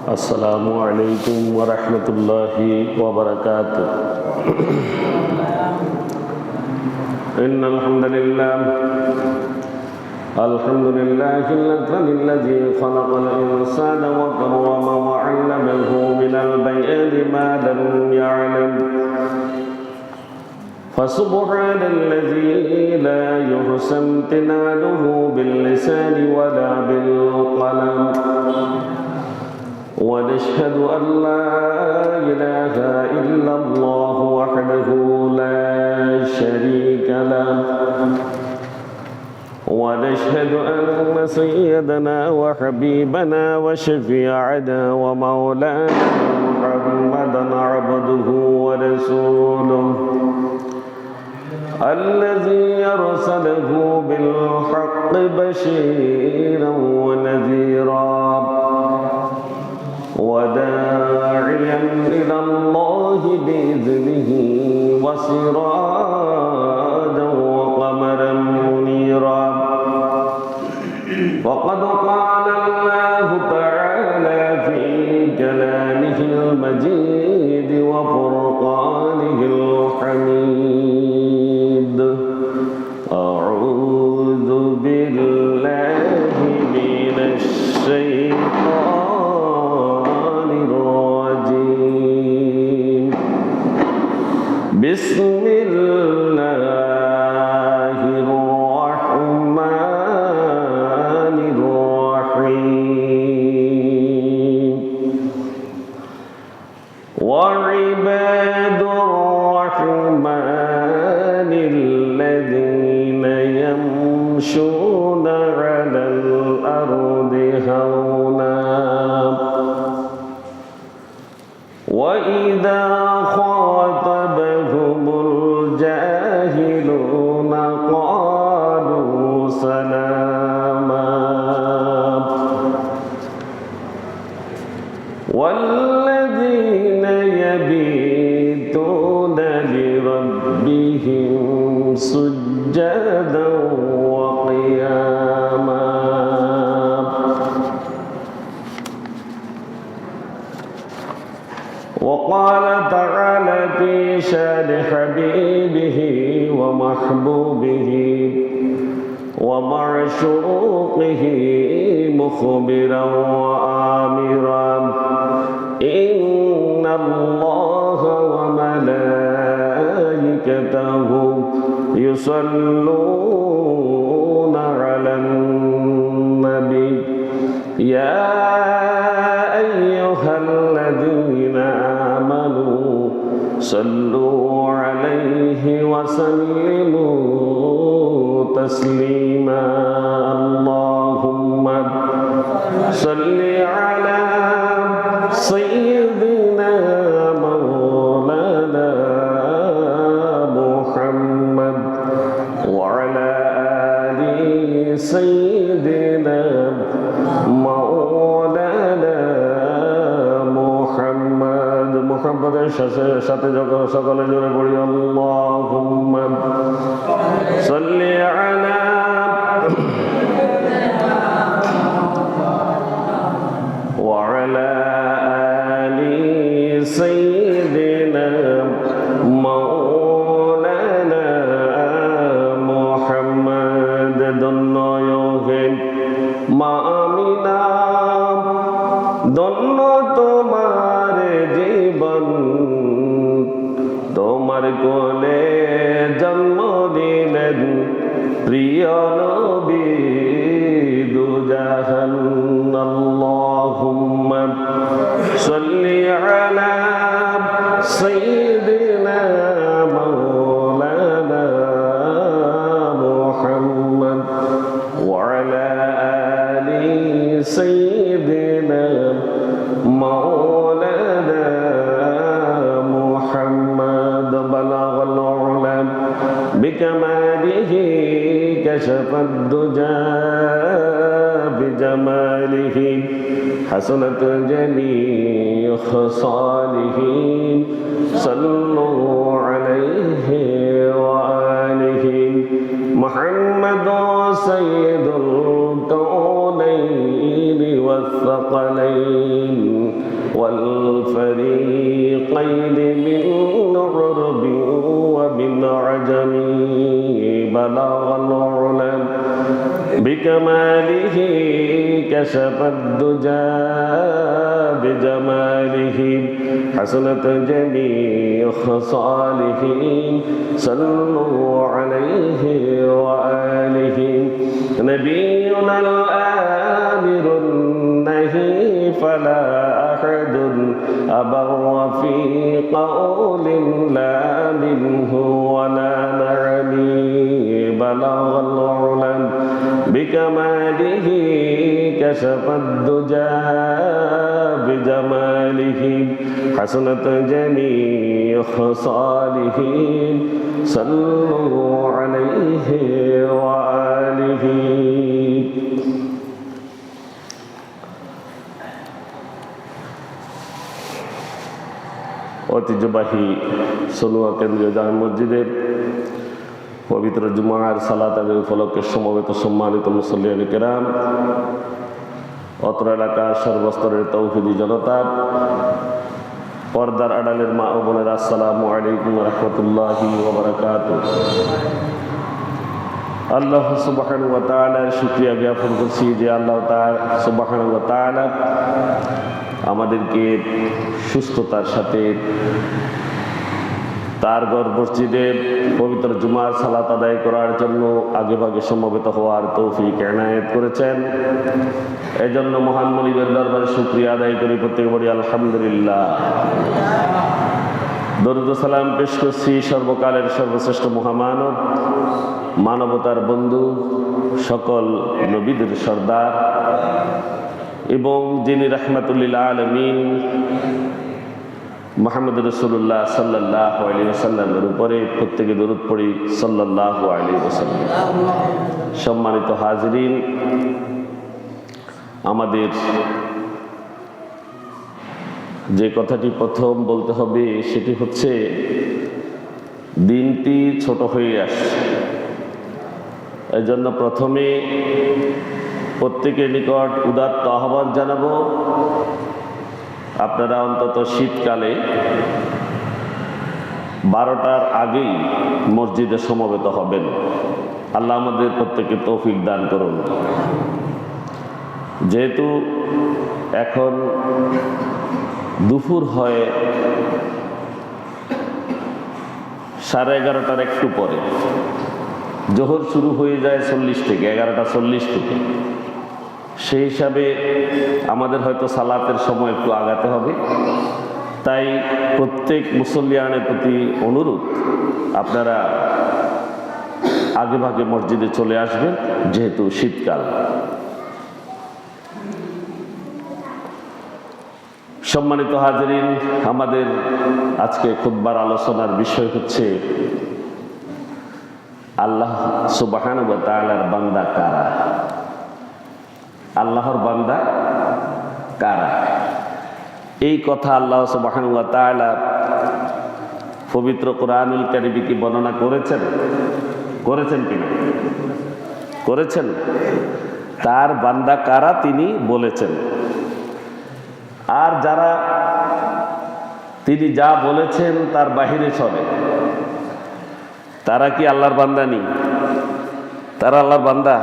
السلام عليكم ورحمة الله وبركاته. إن الحمد لله الذي خلق الإنسان وكرمه وعلمه من البيان ما لم يعلم، فسبحان الذي لا يحصى امتنانه باللسان ولا بالقلم، ونشهد أن لا إله إلا الله وحده لا شريك له، ونشهد أن سيدنا وحبيبنا وشفيعنا ومولانا محمدا عبده ورسوله الذي أرسله بالحق بشيرا ونذيرا وداعيا إلى الله بإذنه وسراجا وقمرا منيرا. وقد قال الله تعالى في كلامه المجيد وفرقانه الحميد: أعوذ بالله من الشيطان الرجيم. بسم الله الرحمن الرحيم. وعباد الرحمن الذين يمشون على الأرض هونا وإذا خاطبهم الجاهلون قالوا سلاما. والذين يبيتون لربهم سجدا وقياما. وقال تعالى في شان حبيبه ومحبوبه ومعشوقه مخبرا وآمرا: إن الله وملائكته يصلون على النبي يا أيها الذين آمنوا صلوا عليه وسلموا تسليما. اللهم صل على سيدنا مولانا محمد وعلى آل سيدنا مولانا محمد. মুহাম্মাদের সাথে যখন সকলে জোরে পড়ি আল্লাহুম্মা সাল্লি আলা ওয়া আলা আলি সাইয়্যিদিনা মাওলানা মুহাম্মদ। ধন্য হে মা আমিনা, ধন্য তোমার জীবন, তোমার কোলে জন্ম দিলেন প্রিয় নবী দুজাহান। আল্লাহুম্মা সাল্লি আলা সাইয়্যিদিনা মাওলানা মুহাম্মদ ওয়া আলা আলি সাইয়্যিদিনা مولانا محمد. بلغ العلا بكماله كشف الدجى بجماله حسنت جميع خصاله. صلوا عليه وآله. محمد سيد الكونين والثقلين والفريقين من عرب ومن عجم بلغ العلا بكماله كشف الدجى بجماله حسنت جميع خصاله صلوا عليه وآله نبينا الآمر النهي فلا أحد أبر في قول لا منه ولا نعم بلغ العلا بكماله كشف الدجى بجماله حسنت جميع خصاله صلوا عليه وآله ঐতিহ্যবাহী সলুয়া কেন্দ্রীয় জামে মসজিদের পবিত্র জুমার সালাত আদায় উপলক্ষে সমবেত সম্মানিত মুসল্লিয়ান কেরাম, অত্র এলাকার সর্বস্তরের তৌহিদি জনতা, পর্দার আড়ালের মা ও বোনেরা, আসসালামু আলাইকুম ওয়া রাহমাতুল্লাহি ওয়া বারাকাতুহু। আল্লাহ সুবহানাহু ওয়া তাআলার শুকরিয়া জ্ঞাপন করছি যে আল্লাহ সুবহানাহু ওয়া তাআলা আমাদেরকে সুস্থতার সাথে তার ঘর মসজিদে পবিত্র জুমার সালাত আদায় করার জন্য আগেভাগে সমবেত হওয়ার তৌফিক এনায়েত করেছেন। এই জন্য মহান মালিকের দরবারে শুকরিয়া আদায় করি, প্রত্যেকে বলি আলহামদুলিল্লাহ। দরুদ ও সালাম পেশ করছি সর্বকালের সর্বশ্রেষ্ঠ মহামানব, মানবতার বন্ধু, সকল নবীদের সর্দার এবং যিনি রাহমাতুল আলামিন মুহাম্মদ রাসূলুল্লাহ সাল্লাল্লাহু আলাইহি ওয়াসাল্লামের উপরে প্রত্যেকে দরুদ পড়ি সাল্লাল্লাহু আলাইহি ওয়াসাল্লাম। সম্মানিত হাজিরিন, আমাদের যে কথাটি প্রথম বলতে হবে সেটি হচ্ছে দিনটি ছোট হয়ে আসছে। এই জন্য প্রথমে প্রত্যেকের নিকট উদাত্ত আহ্বান জানাবো, আপনারা অন্তত শীতকালে 12টার আগেই মসজিদে সমবেত হবেন। আল্লাহ আমাদের প্রত্যেককে তৌফিক দান করুন। যেহেতু এখন দুপুর হয় 11:30 একটু পরে, জোহর শুরু হয়ে যায় 40 থেকে 11:40 থেকে, সেই হিসাবে আমাদের হয়তো সালাতের সময় একটু আগাতে হবে। তাই প্রত্যেক মুসল্লিয়ানের প্রতি অনুরোধ, আপনারা আগেভাগে মসজিদে চলে আসবেন, যেহেতু শীতকাল। সম্মানিত হাজিরিন, আমাদের আজকে খুতবার আলোচনার বিষয় হচ্ছে আল্লাহ সুবহানাহু ওয়া তাআলার বান্দা কারা। আল্লাহর বান্দা কারা, এই কথা আল্লাহ সুবহানাহু ওয়া তাআলা পবিত্র কোরআনুল কারীমে কি বর্ণনা করেছেন কিনা? করেছেন। তার বান্দা কারা তিনি বলেছেন। আর যারা তিনি যা বলেছেন তার বাহিরে চলে, তারা কি আল্লাহর বান্দা নেই? তারা আল্লাহর বান্দা?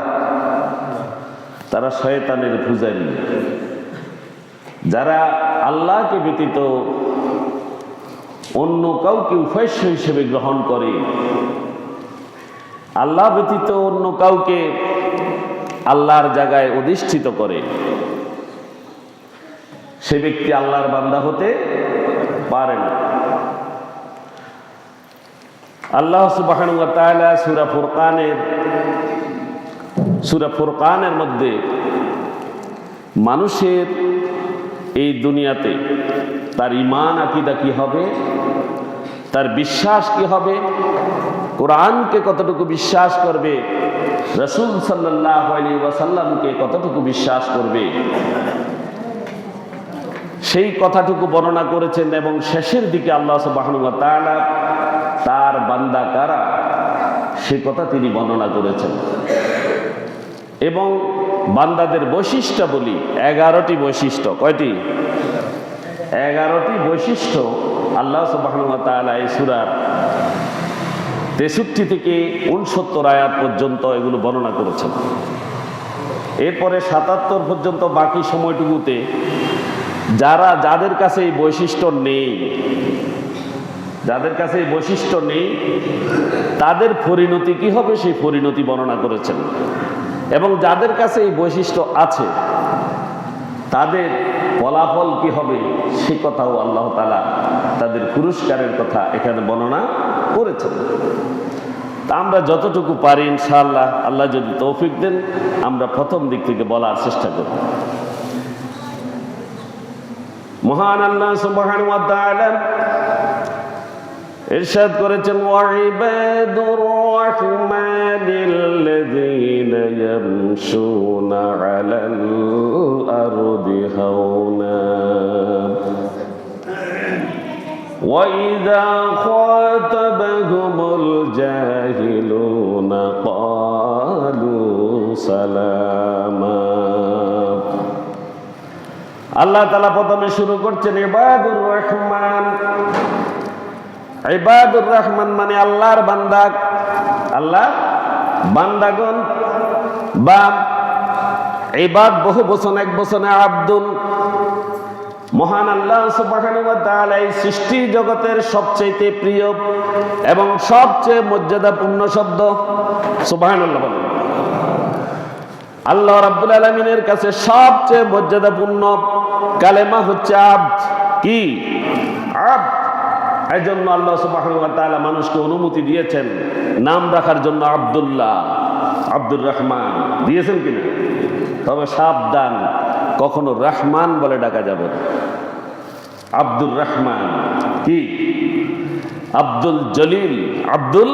তারা শয়তানের পূজারী। যারা আল্লাহকে ব্যতীত অন্য কাউকে উপাস্য হিসেবে গ্রহণ করে, আল্লাহ ব্যতীত অন্য কাউকে আল্লাহর জায়গায় অধিষ্ঠিত করে, সে ব্যক্তি আল্লাহর বান্দা হতে পারে না। আল্লাহ সুবহানাহু ওয়া তাআলা সূরা ফুরকানের মধ্যে মানুষের এই দুনিয়াতে তার ঈমান আকীদা কি হবে, তার বিশ্বাস কি হবে, কোরআনকে কতটুকু বিশ্বাস করবে, রাসূল সাল্লাল্লাহু আলাইহি ওয়াসাল্লামকে কতটুকু বিশ্বাস করবে, সেই কথাটুকু বর্ণনা করেছেন। এবং শেষের দিকে আল্লাহ সুবহানাহু ওয়া তাআলা তার বান্দা কারা সে কথা তিনি বর্ণনা করেছেন। এবং বান্দাদের বৈশিষ্ট্য বলি 11টি বৈশিষ্ট্য। কয়টি? 11টি বৈশিষ্ট্য আল্লাহ সুবহানাহু ওয়া তাআলা এই সূরার 63 থেকে 69 আয়াত পর্যন্ত এগুলো বর্ণনা করেছেন। এরপরে 77 পর্যন্ত বাকি সময়টুকুতে যাদের কাছে এই বৈশিষ্ট্য নেই তাদের পরিণতি কি হবে সেই পরিণতি বর্ণনা করেছেন, এবং যাদের কাছে এই বৈশিষ্ট্য আছে তাদের ফলাফল কি হবে সে কথাও আল্লাহ তাআলা তাদের পুরস্কারের কথা এখানে বর্ণনা করেছেন। তা আমরা যতটুকু পারি ইনশাআল্লাহ, আল্লাহ যদি তৌফিক দেন, আমরা প্রথম দিক থেকে বলার চেষ্টা করব। মহান আল্লাহ সুবহানাহু ওয়া তাআলা ইরশাদ করেছেন, ওয়াইবাদুর রাহমানিল্লাযীনা ইয়ামশুনা আলাল আরদি হাওনা ওয়া ইযা খাতাবাহুমুল জাহিলুনা ক্বালু সালামা। আল্লাহ তাআলা প্রথমে শুরু করছেন ইবাদুর রহমান। ইবাদুর রহমান মানে আল্লাহর বান্দা, আল্লাহ বান্দাগণ, বা ইবাদ বহু বচন, এক বচনে আব্দুল। মহান আল্লাহ সুবহানাহু ওয়া তাআলা এই সৃষ্টি জগতের সবচেয়ে প্রিয় এবং সবচেয়ে মর্যাদাপূর্ণ শব্দ সুবহানাল্লাহ বলেন। আল্লাহ রাব্বুল আলামিনের কাছে সবচেয়ে মর্যাদাপূর্ণ কালেমা হচ্ছে আব্দ। কি? আব্দ। এই জন্য আল্লাহ সুবহানাহু ওয়া তাআলা মানুষকে অনুমতি দিয়েছেন নাম রাখার জন্য আব্দুল্লাহ, আব্দুর রহমান দিয়েছেন কিনা? তবে সাবধান, কখনো রহমান বলে ডাকা যাবে না। আব্দুর রহমান কি? আব্দুল জলিল, আব্দুল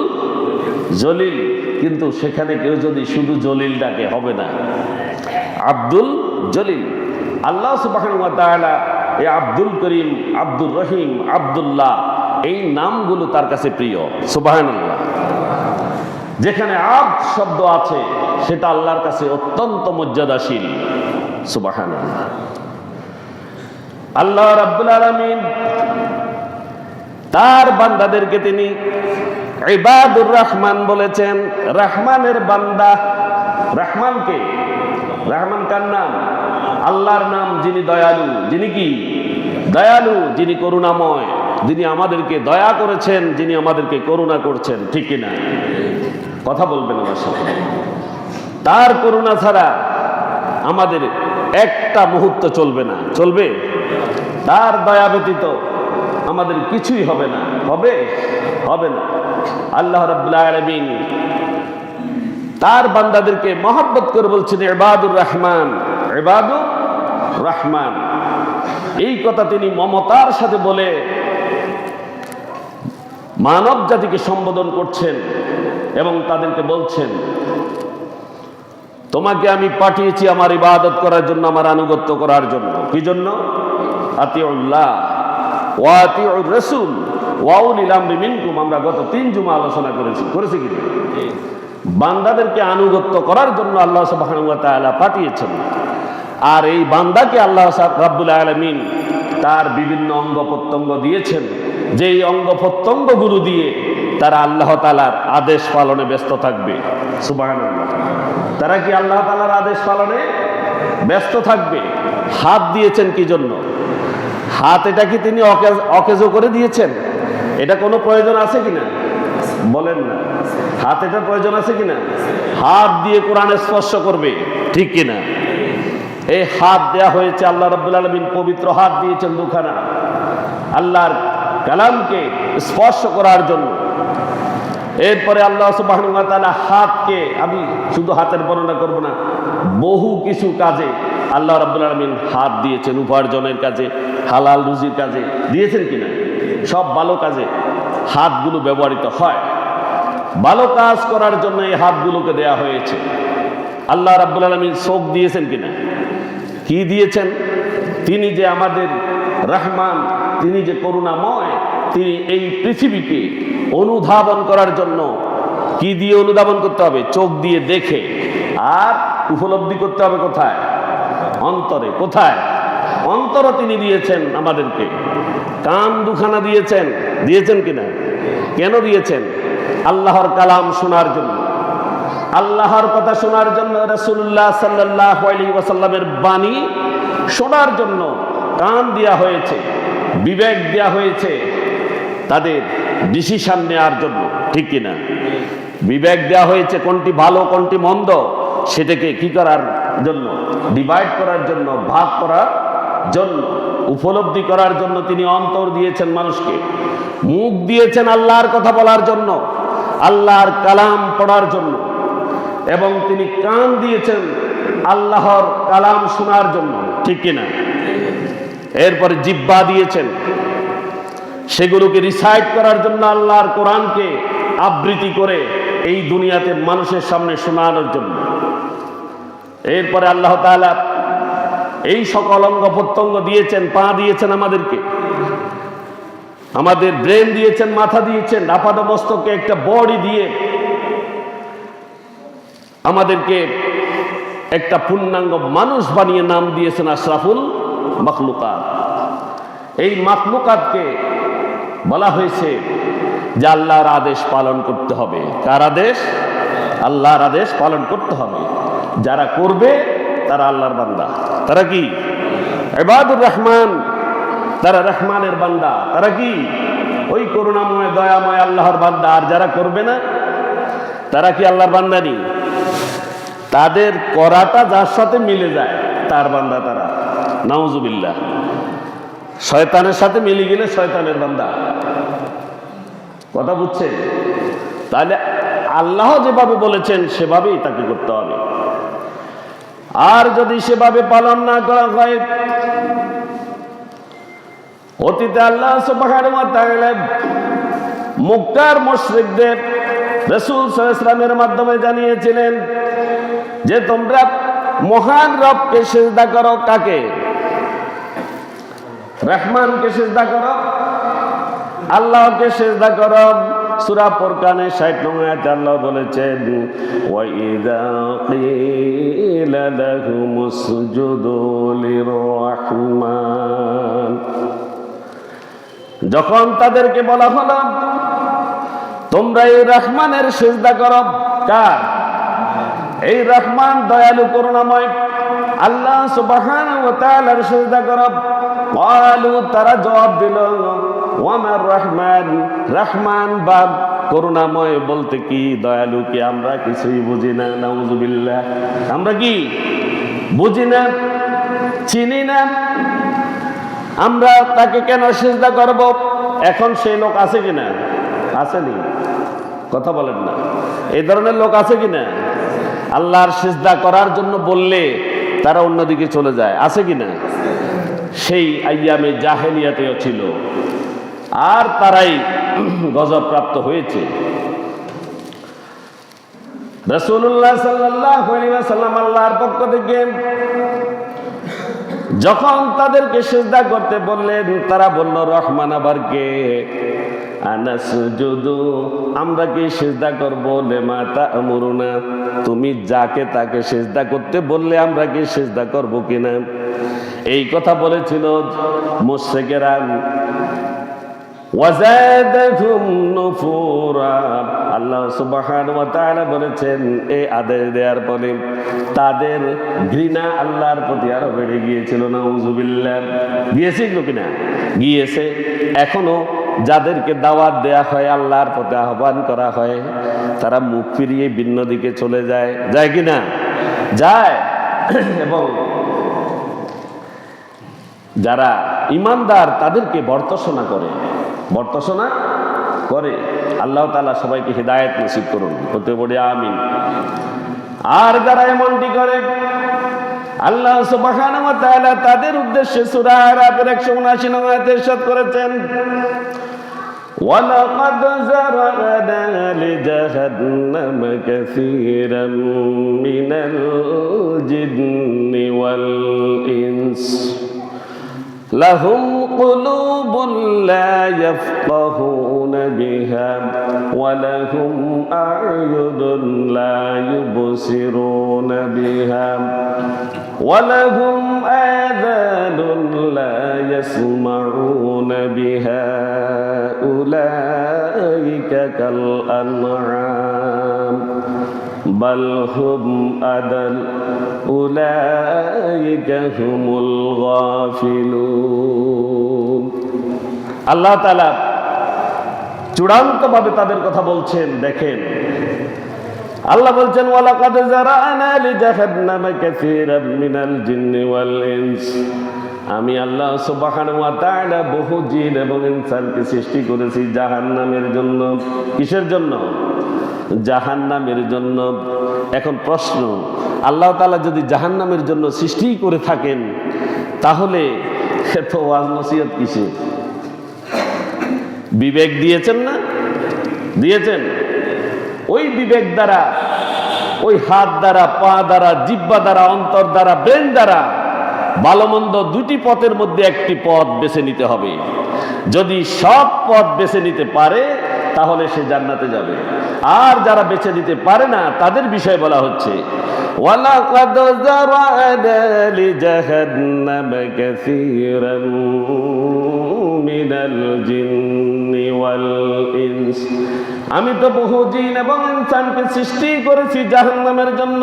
জলিল। কিন্তু সেখানে কেউ যদি শুধু জলিল ডাকে হবে না, আব্দুল জলিল। আল্লাহ সুবহানাহু ওয়া তাআলা এই আব্দুল করিম, আব্দুর রহিম, আব্দুল্লাহ এই নামগুলো তার কাছে প্রিয়। সুবহানাল্লাহ। যেখানে আব্দ শব্দ আছে সেটা আল্লাহর কাছে অত্যন্ত মর্যাদাশীল। সুবহানাল্লাহ। আল্লাহ রাব্বুল আলামিন তার বান্দাদেরকে তিনি ইবাদুর রহমান বলেছেন, রহমানের বান্দা। রহমানকে, রহমান কার নাম? আল্লাহর নাম, যিনি দয়ালু। যিনি কি? দয়ালু, যিনি করুণাময়, যিনি আমাদেরকে দয়া করেছেন, যিনি আমাদেরকে করুণা করছেন। ঠিক কিনা? কথা বলবেন আমার সাথে। তার করুণা ছাড়া আমাদের একটা মুহূর্ত চলবে না। চলবে? তার দয়া ব্যতীত আমাদের কিছুই হবে না। হবে? হবে না। আল্লাহ রাব্বুল আলামিন তার বান্দাদেরকে মহব্বত করে বলছেন ইবাদুর রহমান, ইবাদুর রহমান। এই কথা তিনি মমতার সাথে বলে মানব জাতিকে সম্বোধন করছেন এবং তাদেরকে বলছেন, তোমাকে আমি পাঠিয়েছি আমার ইবাদত করার জন্য, আমার আনুগত্য করার জন্য। কি জন্য? আতিউল্লাহ ওয়া আতিউর রাসূল ওয়া উলিল আমরি মিনকুম। আমরা গত 3 জুমা আলোচনা করেছি কি? বান্দাদেরকে আনুগত্য করার জন্য আল্লাহ সুবহানাহু ওয়া তাআলা পাঠিয়েছেন। আর এই বান্দাকে আল্লাহ রাব্বুল আলামিন তার বিভিন্ন অঙ্গ প্রত্যঙ্গ দিয়েছেন, যেই অঙ্গ প্রত্যঙ্গগুলো দিয়ে তারা আল্লাহ তাআলার আদেশ পালনে ব্যস্ত থাকবে। সুবহানাল্লাহ। তারা কি আল্লাহ তাআলার আদেশ পালনে ব্যস্ত থাকবে? হাত দিয়েছেন কি জন্য? হাত এটা কি তিনি অকেজো করে দিয়েছেন? এটা কোনো প্রয়োজন আছে কিনা? বলেন না। হাত এটার প্রয়োজন আছে কিনা? হাত দিয়ে কোরআনে স্পর্শ করবে। ঠিক কিনা? এই হাত দেয়া হয়েছে, আল্লাহ রাব্বুল আলামিন পবিত্র হাত দিয়েছেন দুখানা আল্লাহর কালামকে স্পর্শ করার জন্য। এরপরে আল্লাহ সুবহানাহু ওয়া তাআলা হাতকে, আমি শুধু হাতের বর্ণনা করব না, বহু কিছু কাজে আল্লাহ রাব্বুল আলামিন হাত দিয়েছেন। উপার্জনের কাজে, হালাল রুজির কাজে দিয়েছেন কিনা? সব ভালো কাজে হাতগুলো ব্যবহৃত হয়। ভালো কাজ করার জন্য এই হাতগুলোকে দেয়া হয়েছে। আল্লাহ রাব্বুল আলামিন চোখ দিয়েছেন কিনা? কি দিয়েছেন? তিনি যে আমাদের রহমান, তিনি যে করুণাময়, তিনি এই পৃথিবীকে অনুধাবন করার জন্য কি দিয়ে অনুধাবন করতে হবে? চোখ দিয়ে দেখে। আর উপলব্ধি করতে হবে কোথায়? অন্তরে। কোথায়? অন্তরও তিনি দিয়েছেন আমাদেরকে, কান দুখানা দিয়েছেন। দিয়েছেন কিনা? কেন দিয়েছেন? আল্লাহর কালাম শোনার জন্য, আল্লাহর কথা শোনার জন্য, রাসূলুল্লাহ সাল্লাল্লাহু আলাইহি ওয়াসাল্লামের বাণী শোনার জন্য কান দেয়া হয়েছে, বিবেক দেয়া হয়েছে তাদের ডিসিশন নেওয়ার জন্য, ঠিক কিনা? বিবেক দেওয়া হয়েছে কোনটি ভালো কোনটি মন্দ সেটাকে কি করার জন্য, ডিভাইড করার জন্য, ভাগ করার জন্য, উপলব্ধি করার জন্য তিনি অন্তর দিয়েছেন মানুষকে, মুখ দিয়েছেন আল্লাহর কথা বলার জন্য, আল্লাহর কালাম পড়ার জন্য, এবং তিনি কান দিয়েছেন আল্লাহর কালাম শোনার জন্য, ঠিক কিনা? এরপরে জিহ্বা দিয়েছেন সেগুলোকে রিসাইট করার জন্য, আল্লাহর কোরআনকে আবৃত্তি করে এই দুনিয়াতে মানুষের সামনে শোনানোর জন্য। এরপরে আল্লাহ তাআলা এই সকল অঙ্গ প্রত্যঙ্গ দিয়েছেন, পা দিয়েছেন আমাদেরকে, আমাদের ব্রেন দিয়েছেন, মাথা দিয়েছেন, আপাদমস্তকে একটা বডি দিয়ে আমাদেরকে একটা পূর্ণাঙ্গ মানুষ বানিয়ে নাম দিয়েছেন আশরাফুল মাখলুকাত। এই মাখলুকাতকে বলা হয়েছে যে আল্লাহর আদেশ পালন করতে হবে। কার আদেশ? আল্লাহর আদেশ পালন করতে হবে। যারা করবে তারা আল্লাহর বান্দা। তারা কি? ইবাদুর রহমান, তারা রহমানের বান্দা। তারা কি? ওই করুণাময় দয়াময় আল্লাহর বান্দা। আর যারা করবে না তারা কি আল্লাহর বান্দা নেই? তাদের করাটা যার সাথে মিলে যায় তার বান্দা তারা। নাউজুবিল্লাহ। শয়তানের সাথে মিলে গেলে শয়তানের বান্দা। কথা বুঝছেন? তাহলে আল্লাহ যেভাবে বলেছেন সেভাবেই তাকে করতে হবে। আর যদি সেভাবে পালন না করা হয়, অতীতে আল্লাহ সুবহানাহু ওয়া তাআলা মক্কার মুশরিকদের রাসূল সাল্লাল্লাহু আলাইহি ওয়াসাল্লামের মাধ্যমে জানিয়েছিলেন যে তোমরা মহান রবকে সিজদা করো। কাকে? রহমানকে সিজদা করো, আল্লাহকে সিজদা করো। সূরা ফুরকানে 60 নং আয়াতে আল্লাহ বলেছেন, ওয়া ইযা কিলা লাহুমুসজুদু লিররহমান, যখন তাদেরকে বলা হলো তোমরা এই রহমানের সিজদা করো। কার? এই রহমান দয়ালু করুণাময় আল্লাহ সুবহানাহু ওয়া তাআলার সিজদা করো। ক্বালু, তারা জবাব দিল, ওয়ামার রহমান, রহমান বা করুণাময় বলতে কি, দয়ালু কি? আমরা কিছুই বুঝি না। নাউজুবিল্লাহ। আমরা কি বুঝি না, চিনি না, আমরা তাকে কেন সিজদা করব? এখন সেই লোক আছে কিনা? আসেনি। কথা বলেন না। এই ধরনের লোক আছে কিনা? আল্লাহর সিজদা করার জন্য বললে তারা অন্যদিকে চলে যায়। আছে কিনা? সেই আইয়ামে জাহেলিয়াতেও ছিল, আর তারাই গজবপ্রাপ্ত হয়েছে। রাসূলুল্লাহ সাল্লাল্লাহু আলাইহি ওয়াসাল্লাম আল্লাহর পক্ষ থেকে যখন তাদেরকে সিজদা করতে বললেন, তারা বলল, রহমান আবার কে? আনাসজুদু, আমরা কি সিজদা করব? লিমা তা'মুরুনা, তুমি যাকে তাকে সিজদা করতে বললে আমরা কি সিজদা করব কিনা? এই কথা বলেছিল মুশরিকেরা। ওয়াজাদাহুম নুফুরা, আল্লাহ সুবহানাহু ওয়া তাআলা বলেছেন এই আদেশ দেওয়ার পরে তাদের ঘৃণা আল্লাহর প্রতি আরো বেড়ে গিয়েছিল। নাউজুবিল্লাহ। গিয়েছিল কিনা? গিয়েছে। এখনো যাদেরকে দাওয়াত দেয়া হয়, আল্লাহর পথে আহ্বান করা হয়, তারা মুখ ফিরিয়ে ভিন্ন দিকে চলে যায়। যায় কিনা? যায়। এবং যারা ইমানদার তাদেরকে বর্তসনা করে, বর্তসনা করে। আল্লাহ তাআলা সবাইকে হিদায়াত নসিব করুন, হতে বলি আমিন। আর যারা এমনটি করে, আল্লাহ সুবহানাহু ওয়া তাআলা তাদের উদ্দেশ্যে সূরা আরাফের 179 নং আয়াতে ইরশাদ করেছেন, ওয়ালাকাদ যারানা লিজাহান্নাম কাসীরাম মিনাল জিন্নি ওয়াল ইনস লাহুম কুলুবুন লা ইয়াফকাহুনা বিহা ওয়া লাহুম আ'য়ুনুন লা ইউবসিরুনা বিহা ওয়া লাহুম آذان لا يسمعون بها أولئك كالأنعام بل هم أضل أولئك هم الغافلون আল্লাহ তাআলা চূড়ান্তভাবে তাদের কথা বলছেন। দেখেন আল্লাহ বলছেন ওয়ালাকাদ যারানা লিজাহান্নামা কাসীরাম মিনাল জিন্নি ওয়াল ইনস, আমি আল্লাহ সুবহানাহু ওয়া তাআলা বহু জিন এবং ইনসানকে সৃষ্টি করেছি জাহান্নামের জন্য। কিসের জন্য? জাহান্নামের জন্য। এখন প্রশ্ন, আল্লাহ তাআলা যদি জাহান্নামের জন্য সৃষ্টি করে থাকেন তাহলে এত ওয়াজ নসিহত কিসের? বিবেক দিয়েছেন না? দিয়েছেন। ওই বিবেক দ্বারা, ওই হাত দ্বারা, পা দ্বারা, জিহ্বা দ্বারা, অন্তর দ্বারা, ব্রেন দ্বারা ভালো মন্দ দুটি পথের মধ্যে একটি পথ বেছে নিতে হবে। যদি সব পথ বেছে নিতে পারে তাহলে সে জান্নাতে যাবে। আর যারা বেছে নিতে পারে না তাদের বিষয় বলা হচ্ছে ওয়ালাকাদ যারানা লিজাহান্নামা কাসীরাম মিনাল জিন্নি ওয়াল ইনস, আমি তো বহু জিন এবং ইনসানকে সৃষ্টি করেছি জাহান্নামের জন্য।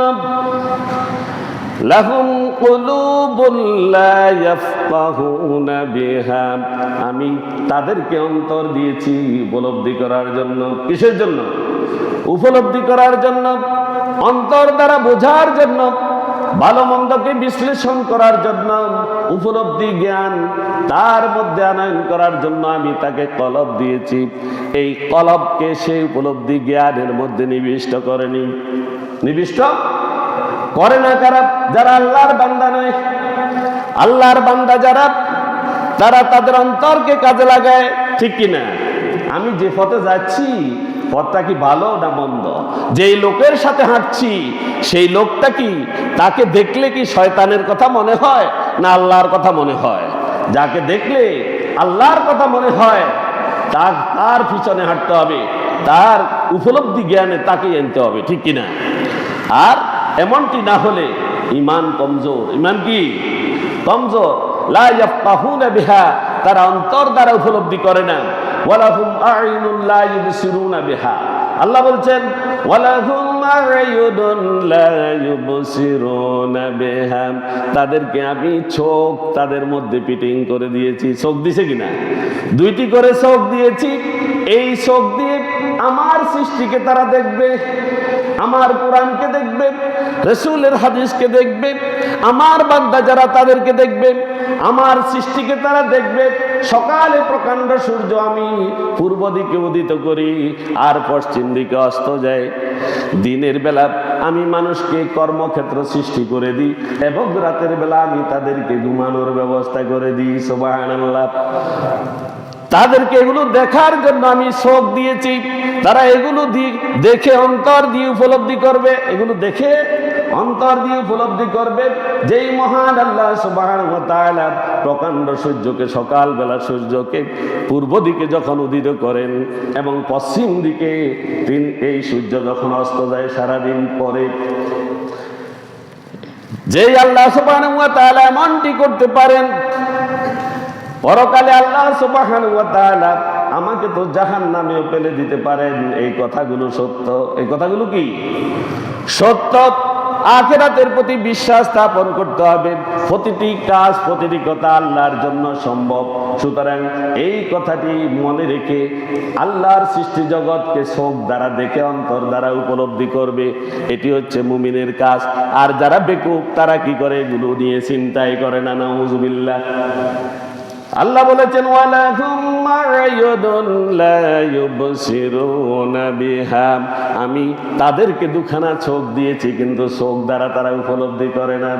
লাহুম কুলুবুন লা ইয়াফকাহুনা বিহা, আমি তাদেরকে অন্তর দিয়েছি উপলব্ধি করার জন্য। কিসের জন্য? উপলব্ধি করার জন্য, অন্তর দ্বারা বোঝার জন্য, ভালো মন্দকে বিশ্লেষণ করার জন্য, উপলব্ধি জ্ঞান তার মধ্যে আনয়ন করার জন্য আমি তাকে কলব দিয়েছি। এই কলবকে সেই উপলব্ধি জ্ঞানের মধ্যে নিবিষ্ট করেনি। নিবিষ্ট করে না কারা? যারা আল্লাহর বান্দা নয়। আল্লাহর বান্দা যারা, তারা তাদের অন্তরকে কাজে লাগায়। ঠিক কিনা? আমি যে পথে যাচ্ছি পথটা কি ভালো না মন্দ? যেই লোকের সাথে হাঁটছি সেই লোকটা কি, তাকে দেখলে কি শয়তানের কথা মনে হয় না আল্লাহর কথা মনে হয়? যাকে দেখলে আল্লাহর কথা মনে হয় তার পিছনে হাঁটতে হবে, তার উপলব্ধি জ্ঞানে তাকে আনতে হবে। ঠিক কিনা? আর এমনটি না হলে ঈমান কমজোর। ঈমান কি? কমজোর। লা ইয়াফকাহুনা বিহা, তারা অন্তর দ্বারা উপলব্ধি করে না। ওয়ালাহুম আ'ইনুন লা ইউবসিরুনা বিহা, আল্লাহ বলছেন ওয়ালাহুম আ'ইনুন লা ইউবসিরুনা বিহা, তাদেরকে আমি চোখ তাদের মধ্যে ফিটিং করে দিয়েছি। চোখ দিছে কিনা? দুইটি করে চোখ দিয়েছি। এই চোখ দিয়ে আমার সৃষ্টিকে তারা দেখবে, আমার কোরআনকে দেখবে, রাসূলের হাদিসকে দেখবে, আমার বান্দা যারা তাদেরকে দেখবে, আমার সৃষ্টিকে তারা দেখবে। সকালে প্রকাণ্ড সূর্য আমি পূর্ব দিকে উদিত করি আর পশ্চিম দিকে অস্ত যায়। দিনের বেলা আমি মানুষকে কর্মক্ষেত্র সৃষ্টি করে দিই এবং রাতের বেলা আমি তাদেরকে ঘুমানোর ব্যবস্থা করে দিই। সুবহানাল্লাহ। তাদেরকে এগুলো দেখার জন্য আমি চোখ দিয়েছি। তারা এগুলো দেখে অন্তর দিয়ে উপলব্ধি করবে। এগুলো দেখে অন্তর দিয়ে উপলব্ধি করবে যেই মহান আল্লাহ সুবহানাহু ওয়া তাআলা প্রকাণ্ড সূর্যকে, সকালবেলা সূর্যকে পূর্ব দিকে যখন উদিত করেন এবং পশ্চিম দিকে এই সূর্য যখন অস্ত যায় সারাদিন পরে, যেই আল্লাহ সুবহানাহু ওয়া তাআলা এমনটি করতে পারেন, পরকালে আল্লাহ সুবহানাহু ওয়া তাআলা আমাকে তো জাহান্নামেও ফেলে দিতে পারেন। এই কথাগুলো সত্য। এই কথাগুলো কি? সত্য। আখিরাতের প্রতি বিশ্বাস স্থাপন করতে হবে। প্রতিটি কাজ, প্রতিটি কথা আল্লাহর জন্য সম্ভব। সুতরাং এই কথাটি মনে রেখে আল্লাহর সৃষ্টি জগৎকে চোখ দ্বারা দেখে অন্তর দ্বারা উপলব্ধি করবে। এটি হচ্ছে মুমিনের কাজ। আর যারা বেকুব তারা কি করে? এগুলো নিয়ে চিন্তাই করে না। নাউযুবিল্লাহ। আল্লাহ বলেছেন ওয়ালাহুম আ'ইনুন লা ইউবসিরুনা বিহা, আমি তাদেরকে দুখানা চোখ দিয়েছি কিন্তু চোখ দ্বারা তারা উপলব্ধি করে না।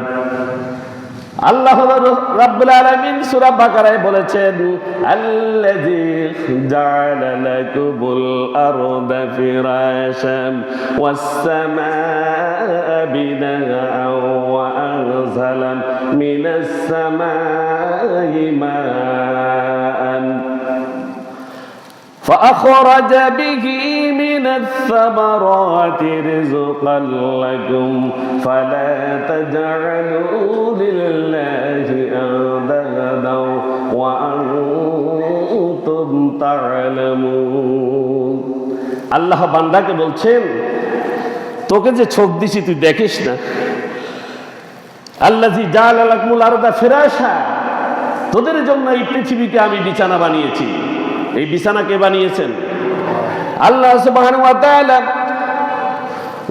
আল্লাহ রাব্বুল আলামিন সূরা বাকারায় বলেছেন আল্লাযী জা'আলা লাকুমুল আরদা ফিরাশান ওয়াস সামা'a বিনা'আন ওয়া আনজালা মিনাস সামা'i মা'আন فأخرج به من মিনাস সামারাতি রিজকাল লাকুম ফালা তাজআলু লিল্লাহি আনদাদা ওয়া আনতুম তা'লামুন। আল্লাহ বান্দাকে বলছেন, তোকে যে চোখ দিছি তুই দেখিস না? আল্লাযী জাআলা লাকুমুল আরদা ফিরাশা, তোদের জন্য এই পৃথিবীকে আমি বিছানা বানিয়েছি। এই বিছানা কে বানিয়েছেন? আল্লাহ সুবহানাহু ওয়া তাআলা।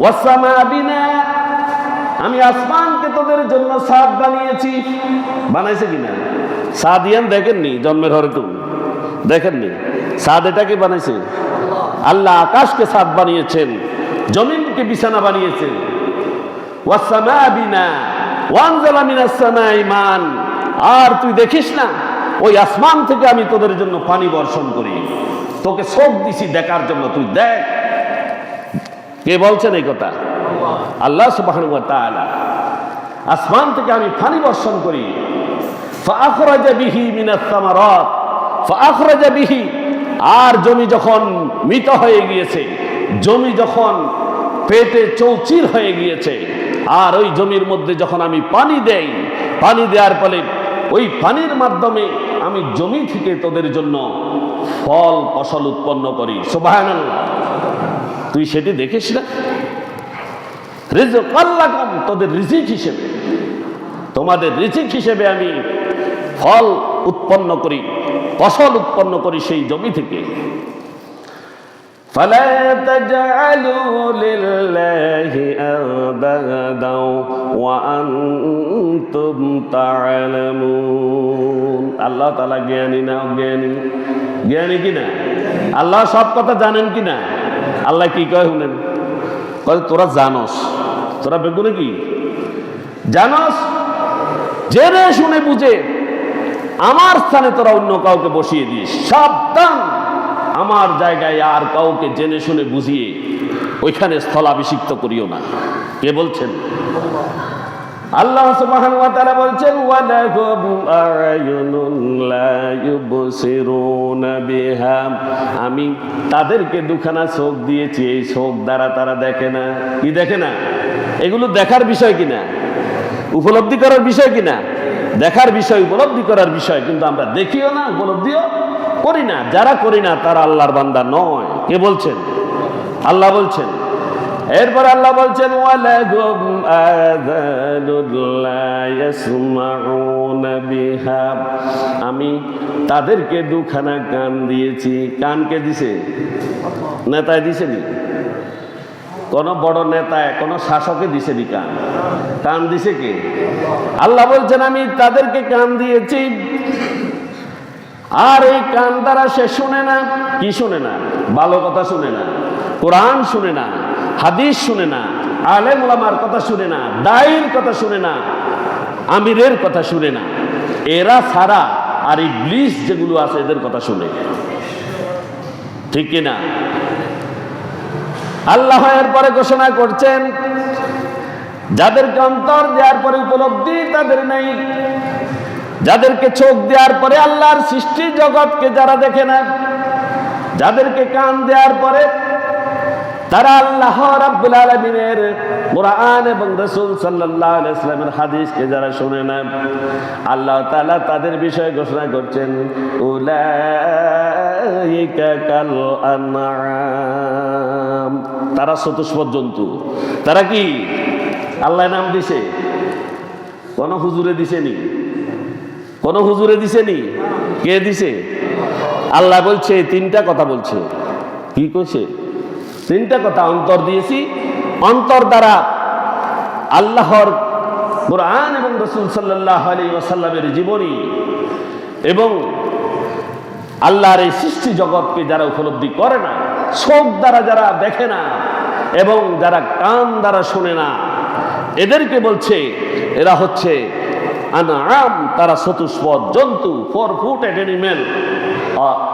ওয়াস সামা বিনা, আমি আসমানকে তোদের জন্য ছাদ বানিয়েছি। বানাইছে কিনা? সাদিয়ান দেখেননি? জন্মের ঘরে তো দেখেননি? ছাদ এটাকে বানাইছে আল্লাহ। আকাশকে ছাদ বানিয়েছেন, জমিনকে বিছানা বানিয়েছেন। ওয়াস সামা বিনা ওয়ানজালা মিনাস সামাই মান, আর তুই দেখিস না ওই আসমান থেকে আমি তোদের জন্য পানি বর্ষণ করি। তোকে চোখ দিছি দেখার জন্য, তুই দেখ। কে বলছেন এই কথা? আল্লাহ সুবহানাহু ওয়া তাআলা। আসমান থেকে আমি পানি বর্ষণ করি। ফাআখরাজা বিহি মিনাস সামারাত, ফাআখরাজা বিহি, আর জমি যখন মৃত হয়ে গিয়েছে, জমি যখন পেটে চৌচির হয়ে গিয়েছে, আর ওই জমির মধ্যে যখন আমি পানি দেই, পানি দেওয়ার ফলে ওই পানির মাধ্যমে আমি জমি থেকে তোদের জন্য ফল ফসল উৎপন্ন করি। সুবহানাল্লাহ। তুই সেটি দেখিস না? রিজকাল লাকুম, তোদের রিজিক হিসেবে, তোমাদের রিজিক হিসেবে আমি ফল উৎপন্ন করি, ফসল উৎপন্ন করি সেই জমি থেকে। ফালা তাজআলু লিল্লাহি আনদাদা ওয়া আনতুম তা'লামুন। আল্লাহ তাআলা জ্ঞানী না অজ্ঞানী? জ্ঞানী কিনা? আল্লাহ সব কথা জানেন কিনা? আল্লাহ কি কয় শুনেন? কয় তোরা জানোস। তোরা বেগুনে কি জানোস? জেনে শুনে বুঝে আমার স্থানে তোরা অন্য কাউকে বসিয়ে দিস। সাবধান, আমার জায়গায় আর কাউকে জেনে শুনে বুঝিয়ে ওইখানে স্থলাভিষিক্ত করিও না। কে বলছেন? আল্লাহ সুবহানাহু ওয়া তাআলা বলছেন, ওয়ালাকুম আ'য়ুনুন লা ইউবসিরুনা বিহা, আমি তাদেরকে দুখানা চোখ দিয়েছি, এই চোখ দ্বারা তারা দেখে না। কি দেখে না? এগুলো দেখার বিষয় কিনা? উপলব্ধি করার বিষয় কিনা? দেখার বিষয়, উপলব্ধি করার বিষয়, কিন্তু আমরা দেখিও না, উপলব্ধিও করি না। যারা করি না তারা আল্লাহর বান্দা নয়। কে বলছেন? আল্লাহ বলছেন। এরপর আল্লাহ বলছেন, ওয়ালাকুম আযানুন লা ইয়াসমাউনা বিহা, আমি তাদেরকে দুখানা কান দিয়েছি। কান কে দিছে? নেতায় দিছে নি? কোন বড় নেতায়, কোন শাসকে দিছে নি কান? কান দিছে কে? আল্লাহ বলছেন, আমি তাদেরকে কান দিয়েছি, আর এই কান দ্বারা সে শুনে না। কি শুনে না? ভালো কথা শুনে না, কোরআন শুনে না, হাদিস শুনে না, আলেম ওলামার কথা শুনে না, দায়ীর কথা শুনে না, আমিরের কথা শুনে না। এরা ছাড়া আর ইবলিস যেগুলো আছে এদের কথা শুনে। ঠিক কিনা? আল্লাহ এরপরে ঘোষণা করছেন, যাদেরকে অন্তর দেওয়ার পরে উপলব্ধি তাদের নেই, যাদেরকে চোখ দেওয়ার পরে আল্লাহর সৃষ্টি জগৎকে যারা দেখে না, যাদেরকে কান দেওয়ার পরে তারা আল্লাহ রাব্বুল আলামিনের কুরআন এবং রাসূল সাল্লাল্লাহু আলাইহি ওয়াসাল্লামের হাদিসকে যারা শুনে না, আল্লাহ তাআলা তাদের বিষয়ে ঘোষণা করছেন, উলাইকা কাল আনআম, তারা চতুষ্পদ জন্তু। তারা কি? আল্লাহ নাম দিছে? কোন হুজুরে দিছেনি? কোন হুজুরে দিছেনি? কে দিছে? আল্লাহ বলছে, তিনটা কথা বলছে। কি কইছে? তিনটা কথা। অন্তর দিয়েছি, অন্তর দ্বারা আল্লাহর কুরআন এবং রাসূল সাল্লাল্লাহু আলাইহি ওয়াসাল্লামের জীবনী এবং আল্লাহর এই সৃষ্টি জগৎকে যারা উপলব্ধি করে না, চোখ দ্বারা যারা দেখে না এবং যারা কান দ্বারা শুনে না, এদেরকে বলছে এরা হচ্ছে আনআম, তারা চতুষ্পদ জন্তু, 4 ফুটেড এনিম্যাল,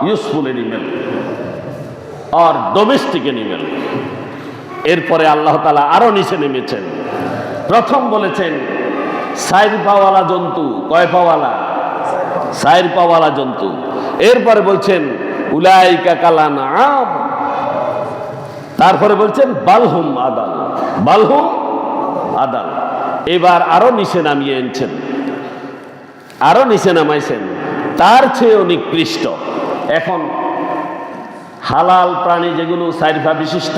ইউজফুল এনিম্যাল আর ডোমেস্টিক এনিম্যাল। এরপরে আল্লাহ তাআলা আরো নিচে নেমেছেন। প্রথম বলেছেন 4 পাওয়ালা জন্তু। কয় পাওয়ালা? 4 পাওয়ালা জন্তু। এরপরে বলছেন উলাইকা কাল আনআম, তারপরে বলছেন বালহুম আদাল, বালহুম আদাল। এবার আরো নিচে নামিয়ে এনেছেন, আরো নিচে নামাইছেন, তার চেয়েও নিকৃষ্ট। এখন হালাল প্রাণী যেগুলো চারপা বিশিষ্ট,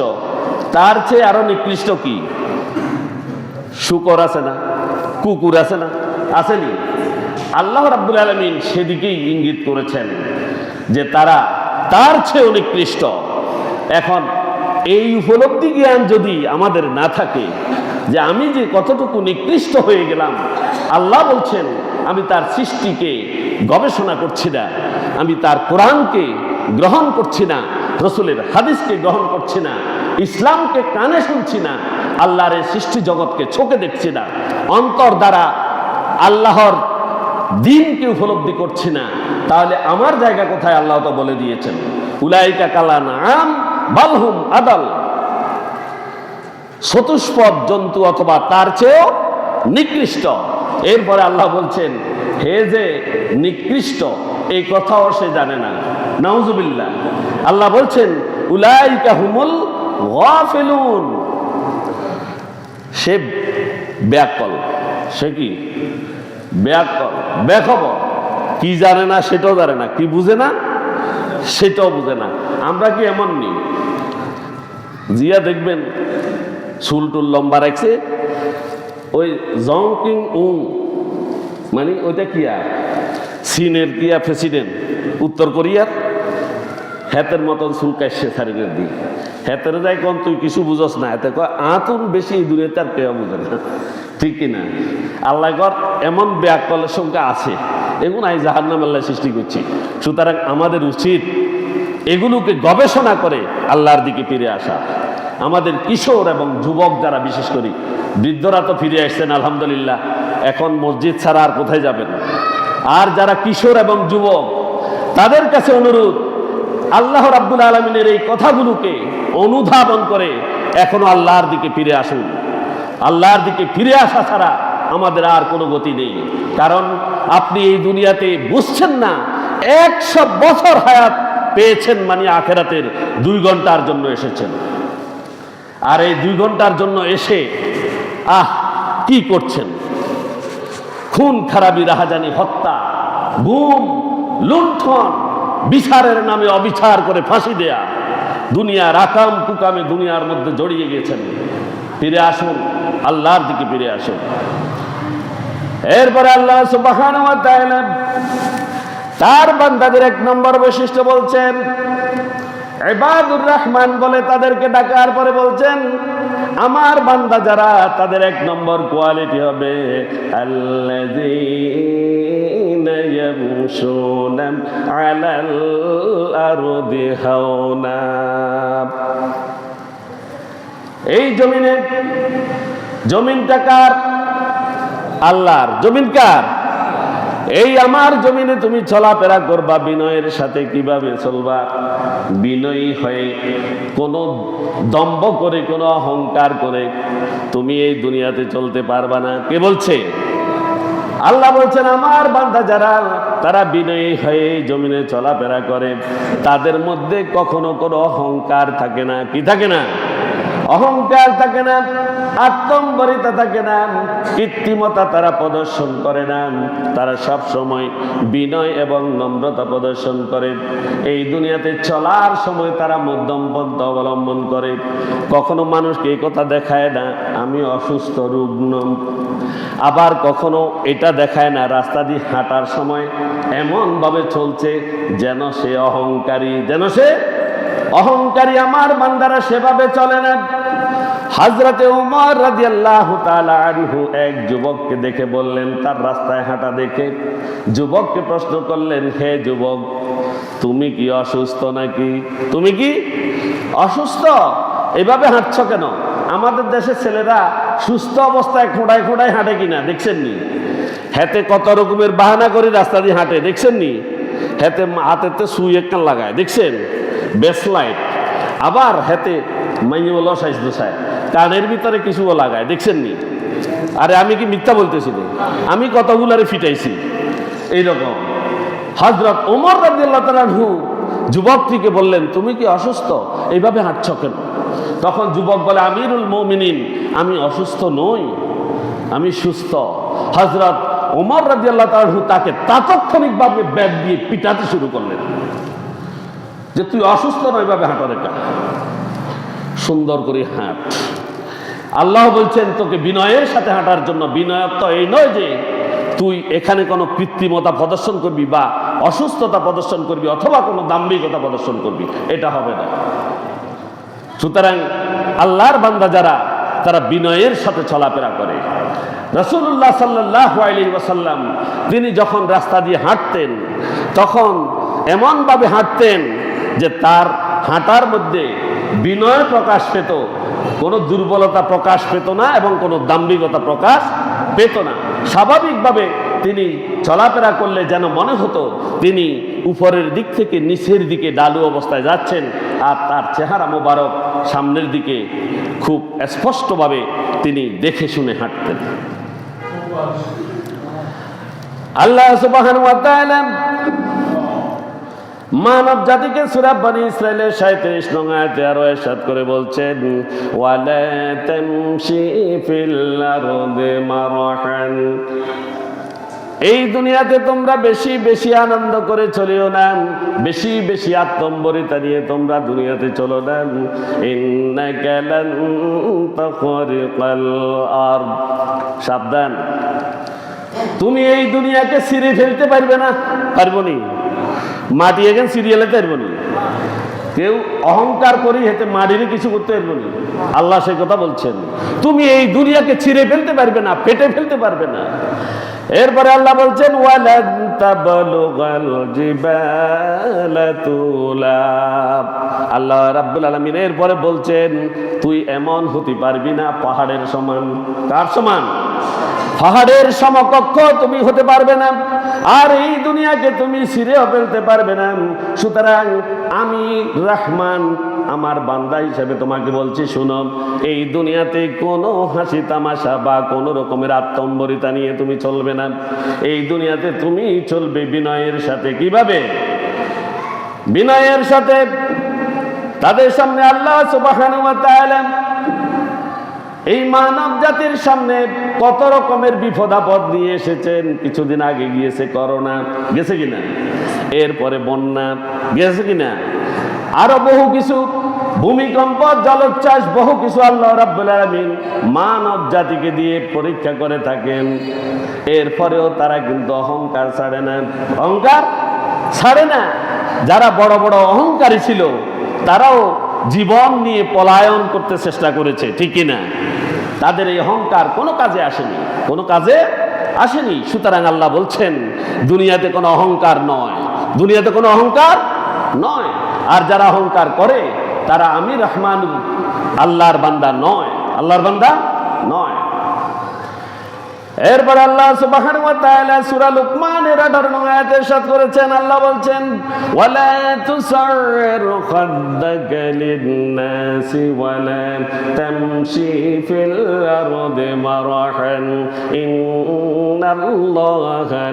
তার চেয়ে আরো নিকৃষ্ট কি? শুকর আছে না, কুকুর আছে না, আসেনি? আল্লাহ রাব্বুল আলামিন সেদিকেই ইঙ্গিত করেছেন যে তারা তার চেয়েও নিকৃষ্ট। এখন এই উপলব্ধি জ্ঞান যদি আমাদের না থাকে যে আমি যে কতটুকু নিকৃষ্ট হয়ে গেলাম, আল্লাহ বলছেন আমি তার সৃষ্টিকে গবেষণা করছি না, আমি তার কোরআনকে গ্রহণ করছি না, রসুলের হাদিসকে গ্রহণ করছি না, ইসলামকে কানে শুনছি না, আল্লাহর এই সৃষ্টি জগৎকে চোখে দেখছি না, অন্তর দ্বারা আল্লাহর দ্বীনকে উপলব্ধি করছি না, তাহলে আমার জায়গা কোথায়? আল্লাহ তো বলে দিয়েছেন উলাইকা কালান আম বালহুম আদাল, চতুষ্পদ জন্তু অথবা তার চেয়েও নিকৃষ্ট। এরপরে আল্লাহ বলছেন হে যে নিকৃষ্ট, এই কথাও সে জানে না, নাউজুবিল্লাহ। আল্লাহ বলছেন উলাইকা হুমুল গাফিলুন, সে ব্যাকল, সে কি ব্যাকল, বেখবর, কি জানে না সেটাও জানে না, কি বুঝে না সেটাও বুঝে না। আমরা কি এমন নেই? জিয়া দেখবেন চুল টুল লম্বা রাখছে, ওই জং কিং উং মানে ওইটা কিয়া চীনের কিয়া প্রেসিডেন্ট উত্তর কোরিয়ার, হেতের মতন চুল কাটছে শারীরের দিক, হেতের যাই কন তুই কিছু বুঝস না, এতে কয় আতুন বেশি দূরে তার কেউ বুঝে না, ঠিক কিনা? আল্লাহ কর এমন ব্যাকলের সংখ্যা আছে, এগুলো আমি জাহান্নাম আল্লাহ সৃষ্টি করছি। সুতরাং আমাদের উচিত এগুলোকে গবেষণা করে আল্লাহর দিকে ফিরে আসা। আমাদের কিশোর এবং যুবক যারা, বিশেষ করে বৃদ্ধরা তো ফিরে আসছেন আলহামদুলিল্লাহ, এখন মসজিদ ছাড়া আর কোথায় যাবেন? আর যারা কিশোর এবং যুবক, তাদের কাছে অনুরোধ আল্লাহ রাব্বুল আলামিনের এই কথাগুলোকে অনুধাবন করে এখনো আল্লাহর দিকে ফিরে আসুন। আল্লাহর দিকে ফিরে আসা ছাড়া আমাদের আর কোনো গতি নেই। কারণ আপনি এই দুনিয়াতে বুঝছেন না 100 বছর হায়াত পেয়েছেন মানে আখেরাতের 2 ঘন্টার জন্য এসেছেন। আর এই 2 ঘন্টার জন্য এসে কি করছেন? খুন খারাপি, রাহাজানি, হত্যা, গুম, লুণ্ঠন, বিচারের নামে অবিচার করে ফাঁসি দেয়া, দুনিয়ার আকাম কুকামে দুনিয়ার মধ্যে জড়িয়ে গেছেন। ফিরে আসুন, আল্লাহর দিকে ফিরে আসুন। এরপরে আল্লাহ সুবহানাহু ওয়া তাআলা তার বান্দাদের 1 নম্বর বৈশিষ্ট্য বলছেন, ইবাদুর রহমান বলে তাদেরকে ডাকার পরে বলছেন আমার বান্দা যারা, তাদের 1 নম্বর কোয়ালিটি হবে আল্লাযীনা ইয়ামশুনা আলাল আরদি হাওনা। এই জমিনে, জমিনটা কার? আল্লাহর। জমিন কার? এই আমার জমিনে তুমি চলাফেরা করবা বিনয়ের সাথে। কিভাবে চলবা? বিনয়ী হয়ে, কোনো দম্ভ করে, কোনো অহংকার করে তুমি এই দুনিয়াতে চলতে পারবা না। কে বলছে? আল্লাহ বলছেন আমার বান্দা যারা, তারা বিনয়ী হয়ে জমিনে চলাফেরা করে, তাদের মধ্যে কখনো কোনো অহংকার থাকে না। কি থাকে না? অহংকার থাকে না, আত্মম্বরিতা থাকে না, কৃত্রিমতা তারা প্রদর্শন করে না। তারা সব সময় বিনয় এবং নম্রতা প্রদর্শন করে। এই দুনিয়াতে চলার সময় তারা মধ্যম পন্থা অবলম্বন করে। কখনো মানুষকে এই কথা দেখায় না আমি অসুস্থ, রুগ্ন। আবার কখনো এটা দেখায় না রাস্তা দিয়ে হাঁটার সময় এমনভাবে চলছে যেন সে অহংকারী, যেন সে অহংকারী। আমার বান্দারা সেভাবে চলে না। হযরতে উমর রাদিয়াল্লাহু তাআলা আনহু এক যুবককে দেখে বললেন, তার রাস্তায় হাঁটা দেখে যুবককে প্রশ্ন করলেন, হে যুবক, তুমি কি অসুস্থ নাকি? তুমি কি অসুস্থ? এভাবে হাঁটছ কেন? আমাদের দেশের ছেলেরা সুস্থ অবস্থায় খোঁড়ায় খোঁড়ায় হাঁটে কিনা দেখছেন নি? হাতে কত রকমের বাহানা করে রাস্তা দিয়ে হাঁটে দেখছেন নি? হাতেতে সুই একটা লাগায় দেখছেন, বেসলাইট, আবার হাতে মাইনিওয়ালা সাইজ দোসায়, কানের ভিতরে কিছুও লাগায় দেখছেন নি? আরে আমি কি মিথ্যা বলতেছি? আমি কতগুলারে ফিটাইছি এইরকম। হযরত ওমর রাদিয়াল্লাহু তাআলা আনহু যুবকটিকে বললেন, তুমি কি অসুস্থ? এইভাবে হাঁটছ কেন? তখন যুবক বলে, আমিরুল মুমিনিন, আমি অসুস্থ নই, আমি সুস্থ। হযরত ওমর রাদিয়াল্লাহু তাআলা আনহু তাকে তাৎক্ষণিকভাবে ব্যাট দিয়ে পিটাতে শুরু করলেন যে তুই অসুস্থ নয়, এভাবে হাঁটা রেখা, সুন্দর করে হাঁট। আল্লাহ বলছেন তোকে বিনয়ের সাথে হাঁটার জন্য। বিনয় তো এই নয় যে তুই এখানে কোনো কৃত্রিমতা প্রদর্শন করবি বা অসুস্থতা প্রদর্শন করবি অথবা কোনো দাম্ভিকতা প্রদর্শন করবি, এটা হবে না। সুতরাং আল্লাহর বান্দা যারা, তারা বিনয়ের সাথে চলাফেরা করে। রাসূলুল্লাহ সাল্লাল্লাহু আলাইহি ওয়াসাল্লাম তিনি যখন রাস্তা দিয়ে হাঁটতেন তখন এমনভাবে হাঁটতেন যে তার হাঁটার মধ্যে বিনয় প্রকাশ পেত, কোনো দুর্বলতা প্রকাশ পেত না এবং কোনো দাম্ভিকতা প্রকাশ পেত না। স্বাভাবিকভাবে তিনি চলাফেরা করলে যেন মনে হতো তিনি উপরের দিক থেকে নিচের দিকে ডালু অবস্থায় যাচ্ছেন, আর তার চেহারা মোবারক সামনের দিকে খুব স্পষ্টভাবে তিনি দেখে শুনে হাঁটতেন। আল্লাহ সুবহানাহু ওয়া তাআলা মানব জাতিকে সূরা বনী ইসরাঈলের 37 নং আয়াতে আরো ইরশাদ করে বলছেন, ওয়ালা তামশি ফিল আরদি মারহান, এই দুনিয়াতে তোমরা বেশি বেশি আনন্দ করে চলিও না, বেশি বেশি আত্মম্বরিতা নিয়ে তোমরা দুনিয়াতে চলো না। ইন্নাকা লান তাখরিকাল আরদ, সাবধান, তুমি এই দুনিয়াকে ছিঁড়ে ফেলতে পারবে না। পারবো নি? মাটি এখন সিরিয়ালে পারবো নি। কেউ অহংকার করি হেতে মাটিরে কিছু করতে পারবো নি। আল্লাহ সেই কথা বলছেন, তুমি এই দুনিয়াকে ছিঁড়ে ফেলতে পারবে না, পেটে ফেলতে পারবে না। এরপরে আল্লাহ বলছেন, ওয়ালান তাবলুগাল জিবালা তুলা, আল্লাহ রাব্বুল আলামিন এরপরে বলছেন তুই এমন হতে পারবি না পাহাড়ের সমান। কার সমান? পাহাড়ের সমকক্ষ তুমি হতে পারবে না, আর এই দুনিয়াকে তুমি ছিঁড়েও ফেলতে পারবে না। সুতরাং আমি রহমান, আমার বান্দা হিসেবে তোমাকে বলছি, শুনো, এই দুনিয়াতে কোনো হাসি তামাশা বা কোনো রকমের আত্মম্বরিতা নিয়ে তুমি চলবে না। এই দুনিয়াতে তুমি চলবে বিনয়ের সাথে। কিভাবে? বিনয়ের সাথে। তাদের সামনে আল্লাহ সুবহানাহু ওয়া তাআলা এই মানব জাতির সামনে কত রকমের বিপদ আপদ নিয়ে এসেছেন। কিছুদিন আগে গিয়েছে করোনা, গেছে কিনা? এরপরে বন্যা, গেছে কিনা? আরো বহু কিছু, ভূমিকম্প, জলোচ্ছ্বাস, বহু কিছু আল্লাহ রাব্বুল আলামিন মানব জাতিকে দিয়ে পরীক্ষা করে থাকেন। এরপরেও তারা কিন্তু অহংকার ছাড়ে না, অহংকার ছাড়ে না। যারা বড় বড় অহংকারী ছিল তারাও জীবন নিয়ে পলায়ন করতে চেষ্টা করেছে, ঠিক কিনা? তাদের এই অহংকার কোনো কাজে আসেনি, কোনো কাজে আসেনি। সুতরাং আল্লাহ বলছেন দুনিয়াতে কোনো অহংকার নয়, দুনিয়াতে কোনো অহংকার নয়। আর যারা অহংকার করে তারা আমি রহমান, আল্লাহর বান্দা নয়, আল্লাহর বান্দা নয়। এরপর আল্লাহ সুবহানাহু ওয়া তাআলা সূরা লুকমানের 18 নং আয়াতে ইরশাদ করেছেন, আল্লাহ বলছেন, ওয়ালা তুসাররির খাদ্দাকা লিন-নাসি ওয়ালা তামশি ফিল আরদি মারহান ইন্নাল্লাহা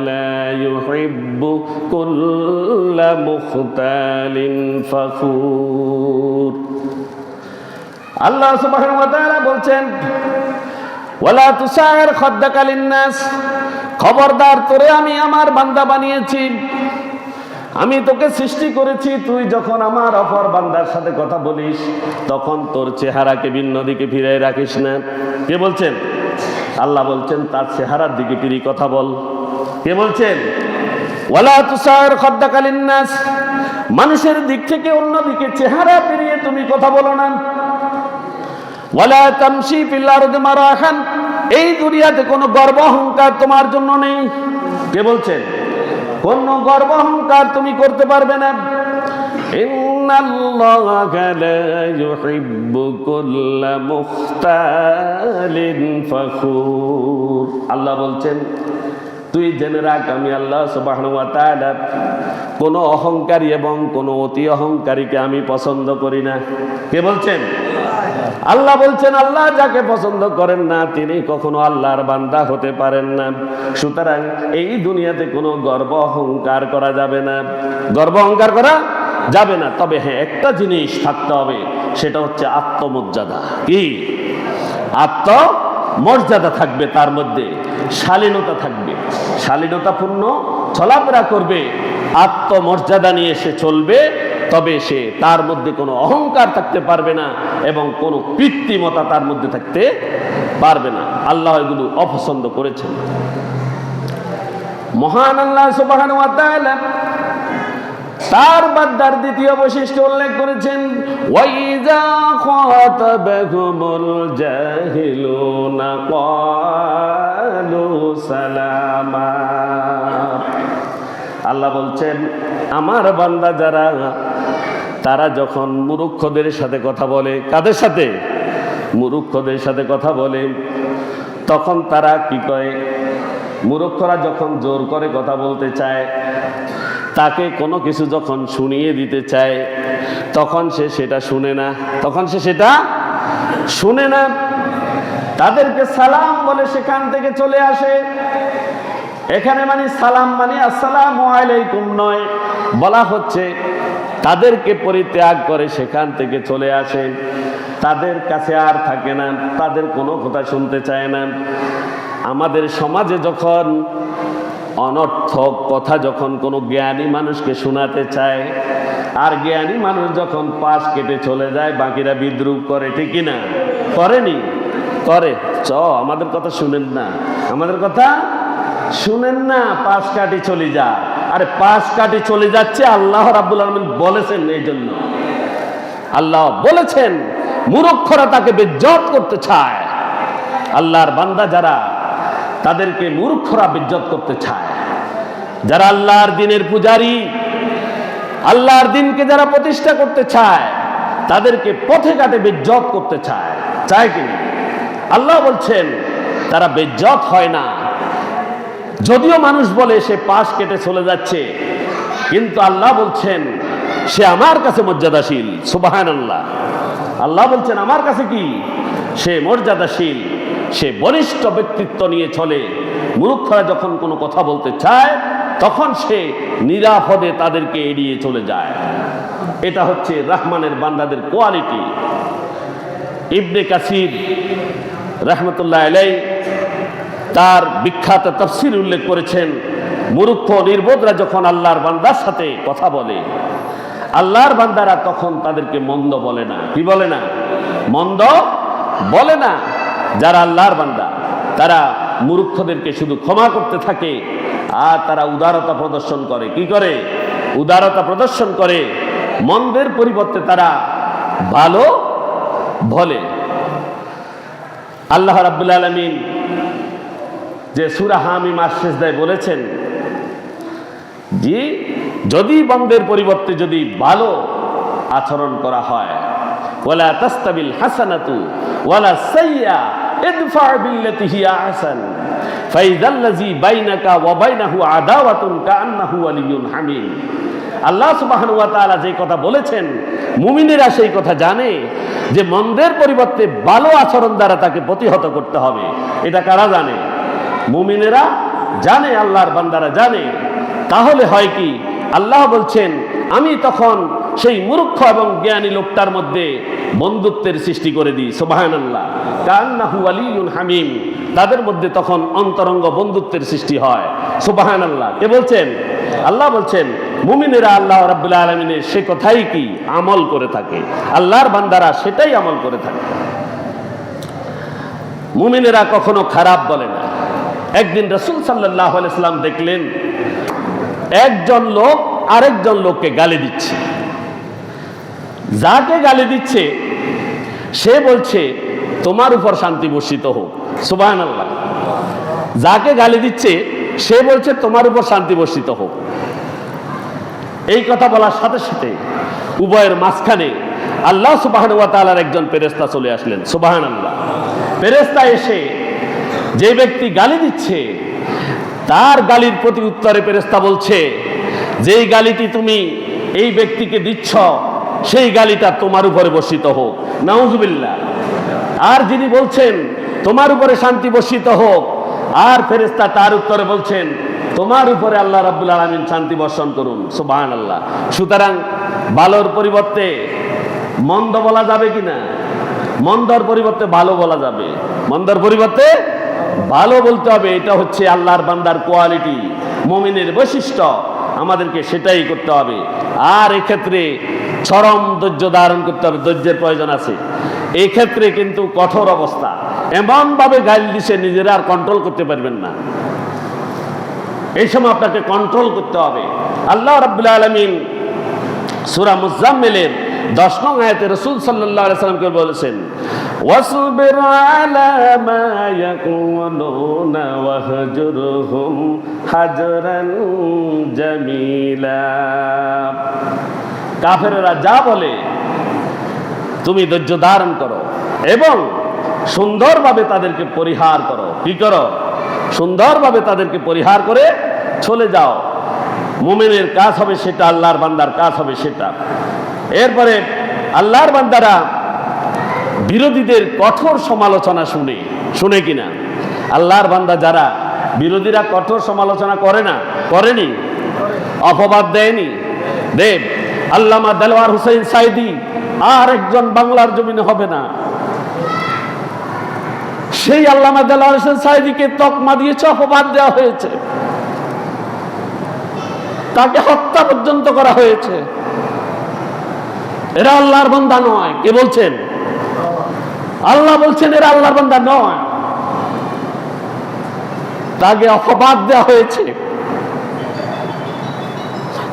লা ইউহিব্বু কুল্লা মুখতালিন ফাখুর। আল্লাহ সুবহানাহু ওয়া তাআলা বলছেন, ওয়ালা তুসাইর খাদ্দাকা লিন-নাস, খবরদার, তোরে আমি আমার বান্দা বানিয়েছি, আমি তোকে সৃষ্টি করেছি। তুই যখন আমার অপর বান্দার সাথে কথা বলিস তখন তোর চেহারাকে ভিন্ন দিকে ফিরে রাখিস না। কে বলছেন? আল্লাহ বলছেন তার চেহারার দিকে ফিরে কথা বল। কে বলছেন? ওয়ালা তুসাইর খাদ্দাকা লিন-নাস, মানুষের দিক থেকে অন্য দিকে চেহারা ফিরিয়ে তুমি কথা বলো না। ওয়ালা তামশি ফিল আরদি মারহান, এই দুনিয়াতে কোনো গর্ব অহংকার তোমার জন্য নেই। কে বলছেন? কোনো গর্ব অহংকার তুমি করতে পারবে না। ইন্নাল্লাহা লা ইউহিব্বু কুল্লা মুখতালিন ফাখুর। আল্লাহ বলছেন তুই জেনে রাখ, আমি আল্লাহ সুবহানাহু ওয়া তাআলা কোনো অহংকারী এবং কোনো অতি অহংকারীকে আমি পছন্দ করি না। কে বলছেন? আল্লাহ বলছেন আল্লাহ যাকে পছন্দ করেন না তিনি কখনো আল্লাহর বান্দা হতে পারেন না। সুতরাং এই দুনিয়াতে কোনো গর্ব অহংকার করা যাবে না। গর্ব অহংকার করা যাবে না। তবে হ্যাঁ, একটা জিনিস থাকতে হবে, সেটা হচ্ছে আত্মমর্যাদা। কি? আত্মমর্যাদা থাকবে, তার মধ্যে শালীনতা থাকবে, শালীনতাপূর্ণ চলাফেরা করবে, আত্মমর্যাদা নিয়ে সে চলবে। তবে সে তার মধ্যে কোনো অহংকার থাকতে পারবে না এবং কোনো কৃত্রিমতা তার মধ্যে থাকতে পারবে না। আল্লাহ এগুলো অপছন্দ করেছেন। মহান আল্লাহ সুবহানাহু ওয়া তাআলা তার বান্দার দ্বিতীয় বৈশিষ্ট্য উল্লেখ করেছেন, ওয়াইজা খাতাবাহুমুল জাহিলুনা ক্বালু সালামা। আল্লাহ বলছেন, আমার বান্দা যারা, তারা যখন মূর্খদের সাথে কথা বলে, কাদের সাথে? মূর্খদের সাথে কথা বলে, তখন তারা কি করে? মূর্খরা যখন জোর করে কথা বলতে চায়, তাকে কোনো কিছু যখন শুনিয়ে দিতে চায়, তখন সে সেটা শুনে না, তখন সে সেটা শুনে না। তাদেরকে সালাম বলে সেখান থেকে চলে আসে। এখানে মানে সালাম মানে আসসালামু আলাইকুম নয়, বলা হচ্ছে তাদেরকে পরিত্যাগ করে সেখান থেকে চলে আসে, তাদের কাছে আর থাকে না, তাদের কোনো কথা শুনতে চায় না। আমাদের সমাজে যখন অনর্থক কথা যখন কোনো জ্ঞানী মানুষকে শোনাতে চায়, আর জ্ঞানী মানুষ যখন পাশ কেটে চলে যায়, বাকিরা বিদ্রুপ করে, ঠিক কিনা? করেনি? করে। আমাদের কথা শুনেন না, আমাদের কথা শুনেন না, পাশ কাটি চলে যা। আরে পাশ কাটি চলে যাচ্ছে, আল্লাহ রাব্বুল আলামিন বলেছেন। এই জন্য আল্লাহ বলেছেন মূর্খরা তাকে বেইজ্জত করতে চায়। আল্লাহর বান্দা যারা, তাদেরকে মূর্খরা বেইজ্জত করতে চায়। যারা আল্লাহর দ্বীনের পূজারী, আল্লাহর দ্বীনকে যারা প্রতিষ্ঠা করতে চায়, তাদেরকে পথে ঘাটে বেইজ্জত করতে চায়, চায় কিনা? আল্লাহ বলছেন তারা বেইজ্জত হয় না। যদিও মানুষ বলে সে পাশ কেটে চলে যাচ্ছে, কিন্তু আল্লাহ বলছেন সে আমার কাছে মর্যাদাশীল। সুবহানাল্লাহ। আল্লাহ বলছেন আমার কাছে কি? সে মর্যাদাশীল, সে বলিষ্ঠ ব্যক্তিত্ব নিয়ে চলে। মূর্খরা যখন কোনো কথা বলতে চায়, তখন সে নিরাপদে তাদেরকে এড়িয়ে চলে যায়। এটা হচ্ছে রহমানের বান্দাদের কোয়ালিটি। ইবনে কাসির রাহমাতুল্লাহ আলাইহি তার বিখ্যাত তাফসীর উল্লেখ করেছেন, মূর্খ নির্বোধরা যখন আল্লাহর বান্দার সাথে কথা বলে, আল্লাহর বান্দারা তখন তাদেরকে মন্দ বলে না। কি বলে না? মন্দ বলে না। যারা আল্লাহর বান্দা, তারা মূর্খদেরকে শুধু ক্ষমা করতে থাকে, আর তারা উদারতা প্রদর্শন করে। কি করে? উদারতা প্রদর্শন করে। মন্দের পরিবর্তে তারা ভালো বলে। আল্লাহ রাব্বুল আলামিন যে সূরা হামিম আশ-সিজদায় বলেছেন, যে যদি বন্দের পরিবর্তে যদি ভালো আচরণ করা হয়, ওয়ালা তাস্তাবিল হাসানাতু ওয়ালা সাইয়্যা ইদফা বিল্লাতি হিয়া আহসান ফাইযাল্লাযী বাইনাকা ওয়া বাইনাহু আদাওয়াতুন কাআন্নাহু ওয়ালিয়্যুন হামীম। আল্লাহ সুবহানাহু ওয়া তাআলা যে কথা বলেছেন, মুমিনেরা সেই কথা জানে যে মন্দের পরিবর্তে ভালো আচরণ দ্বারা তাকে প্রতিহত করতে হবে। এটা কারা জানে? মুমিনেরা জানে, আল্লাহর বান্দারা জানে। তাহলে হয় কি? আল্লাহ বলছেন আমি তখন সেই মূর্খ এবং জ্ঞানী লোকটার মধ্যে বন্ধুত্বের সৃষ্টি করে দিই। সুবহানাল্লাহ। কান্নাহু ওয়ালিয়্যুন হামীম, তাদের মধ্যে তখন অন্তরঙ্গ বন্ধুত্বের সৃষ্টি হয়। সুবহানাল্লাহ। কে বলছেন? আল্লাহ বলছেন মুমিনেরা আল্লাহ রাব্বুল আলামিনের সে কথাই কি আমল করে থাকে, আল্লাহর বান্দারা সেটাই আমল করে থাকে। মুমিনেরা কখনো খারাপ বলে না। একদিন রাসূল সাল্লাল্লাহু আলাইহি ওয়াসাল্লাম দেখলেন একজন লোক আরেকজন লোককে গালি দিচ্ছে। যাকে গালি দিচ্ছে সে বলছে তোমার উপর শান্তি বর্ষিত হোক। সুবহানাল্লাহ। যাকে গালি দিচ্ছে সে বলছে তোমার উপর শান্তি বর্ষিত হোক। এই কথা বলার সাথে সাথে উভয়ের মাঝখানে আল্লাহ সুবহানাহু ওয়া তাআলার একজন ফেরেশতা চলে আসলেন। সুবহানাল্লাহ। ফেরেশতা এসে যে ব্যক্তি গালি দিচ্ছে তার গালির প্রতি উত্তরে ফেরেশতা বলছে, যেই গালিটি তুমি এই ব্যক্তিকে দিচ্ছ সেই গালিটা তোমার উপরে বর্ষিত হোক। নাউজুবিল্লাহ। আর যিনি বলছেন তোমার উপরে শান্তি বর্ষিত হোক, আর ফেরেশতা তার উত্তরে বলছেন তোমার উপরে আল্লাহ রাব্বুল আলামিন শান্তি বর্ষণ করুন। সুবহানাল্লাহ। সুতরাং ভালোর পরিবর্তে মন্দ বলা যাবে কিনা? মন্দর পরিবর্তে ভালো বলা যাবে, মন্দর পরিবর্তে ভালো বলতে হবে। এটা হচ্ছে আল্লাহর বান্দার কোয়ালিটি, মুমিনের বৈশিষ্ট্য। আমাদেরকে সেটাই করতে হবে। আর এক্ষেত্রে চরম ধৈর্য ধারণ করতে হবে, ধৈর্যের প্রয়োজন আছে। এই ক্ষেত্রে কিন্তু কঠোর অবস্থা, এমন ভাবে গাইল দিছে নিজেরা আর কন্ট্রোল করতে পারবেন না। এই সময় আপনাকে কন্ট্রোল করতে হবে। আল্লাহ রাব্বুল আলামিন সূরা মুজাম্মিলের 10 নং আয়াতে রাসূল সাল্লাল্লাহু আলাইহি ওয়াসাল্লামকে বলেছেন, ওয়াসবির আলা মা ইয়াকুলুনা ওয়াহজুরহুম হাজরান জামিলা। কাফেররা যা বলে তুমি ধৈর্য ধারণ করো এবং সুন্দরভাবে তাদেরকে পরিহার করো। কি করো? সুন্দরভাবে তাদেরকে পরিহার করে চলে যাও। মুমিনের কাজ হবে সেটা, আল্লাহর বান্দার কাজ হবে সেটা। এরপরে আল্লাহর বান্দারা বিরোধীদের কঠোর সমালোচনা শুনে কিনা? আল্লাহর বান্দা যারা, বিরোধীরা কঠোর সমালোচনা করে না? করেনি? অপবাদ দেয়নি? দেব আল্লামা দেলোয়ার হোসেন সাইদি আর একজন বাংলার জমিনে হবে না। সেই আল্লামা দেলোয়ার হোসেন সাইদিকে তকমা দিয়েছে, অপবাদ দেওয়া হয়েছে, তাকে হত্যা পর্যন্ত করা হয়েছে। এরা আল্লাহর বান্দা নয়। কে বলছেন? আল্লাহ বলছেন এরা আল্লাহর বান্দা নয়। তাকে অপবাদ দেওয়া হয়েছে।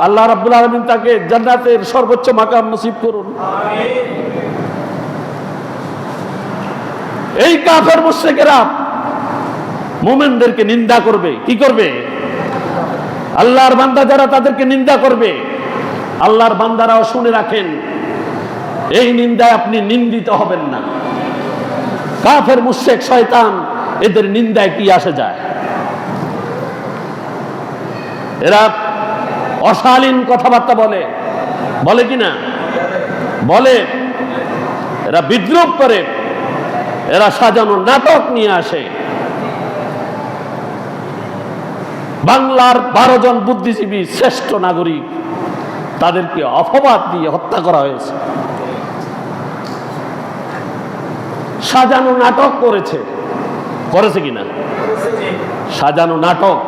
আল্লাহ রাব্বুল আলামিন তাকে জান্নাতের সর্বোচ্চ মাকাম নসিব করুন। এই কাফের মুশরিকেরা মুমিনদেরকে নিন্দা করবে। কি করবে? আল্লাহর বান্দা যারা তাদেরকে নিন্দা করবে। আল্লাহর বান্দারাও শুনে রাখেন, এই নিন্দায় আপনি নিন্দিত হবেন না। কাফের মুশরিক শয়তান এদের নিন্দায় কি আসে যায়? এরা অশালীন কথাবার্তা বলে, বলে কিনা? বলে। এরা বিদ্রুপ করে, এরা সাজানো নাটক নিয়ে আসে। বাংলার 12 জন বুদ্ধিজীবী শ্রেষ্ঠ নাগরিক, তাদেরকে অপবাদ দিয়ে হত্যা করা হয়েছে। সাজানো নাটক করেছে কিনা? সাজানো নাটক।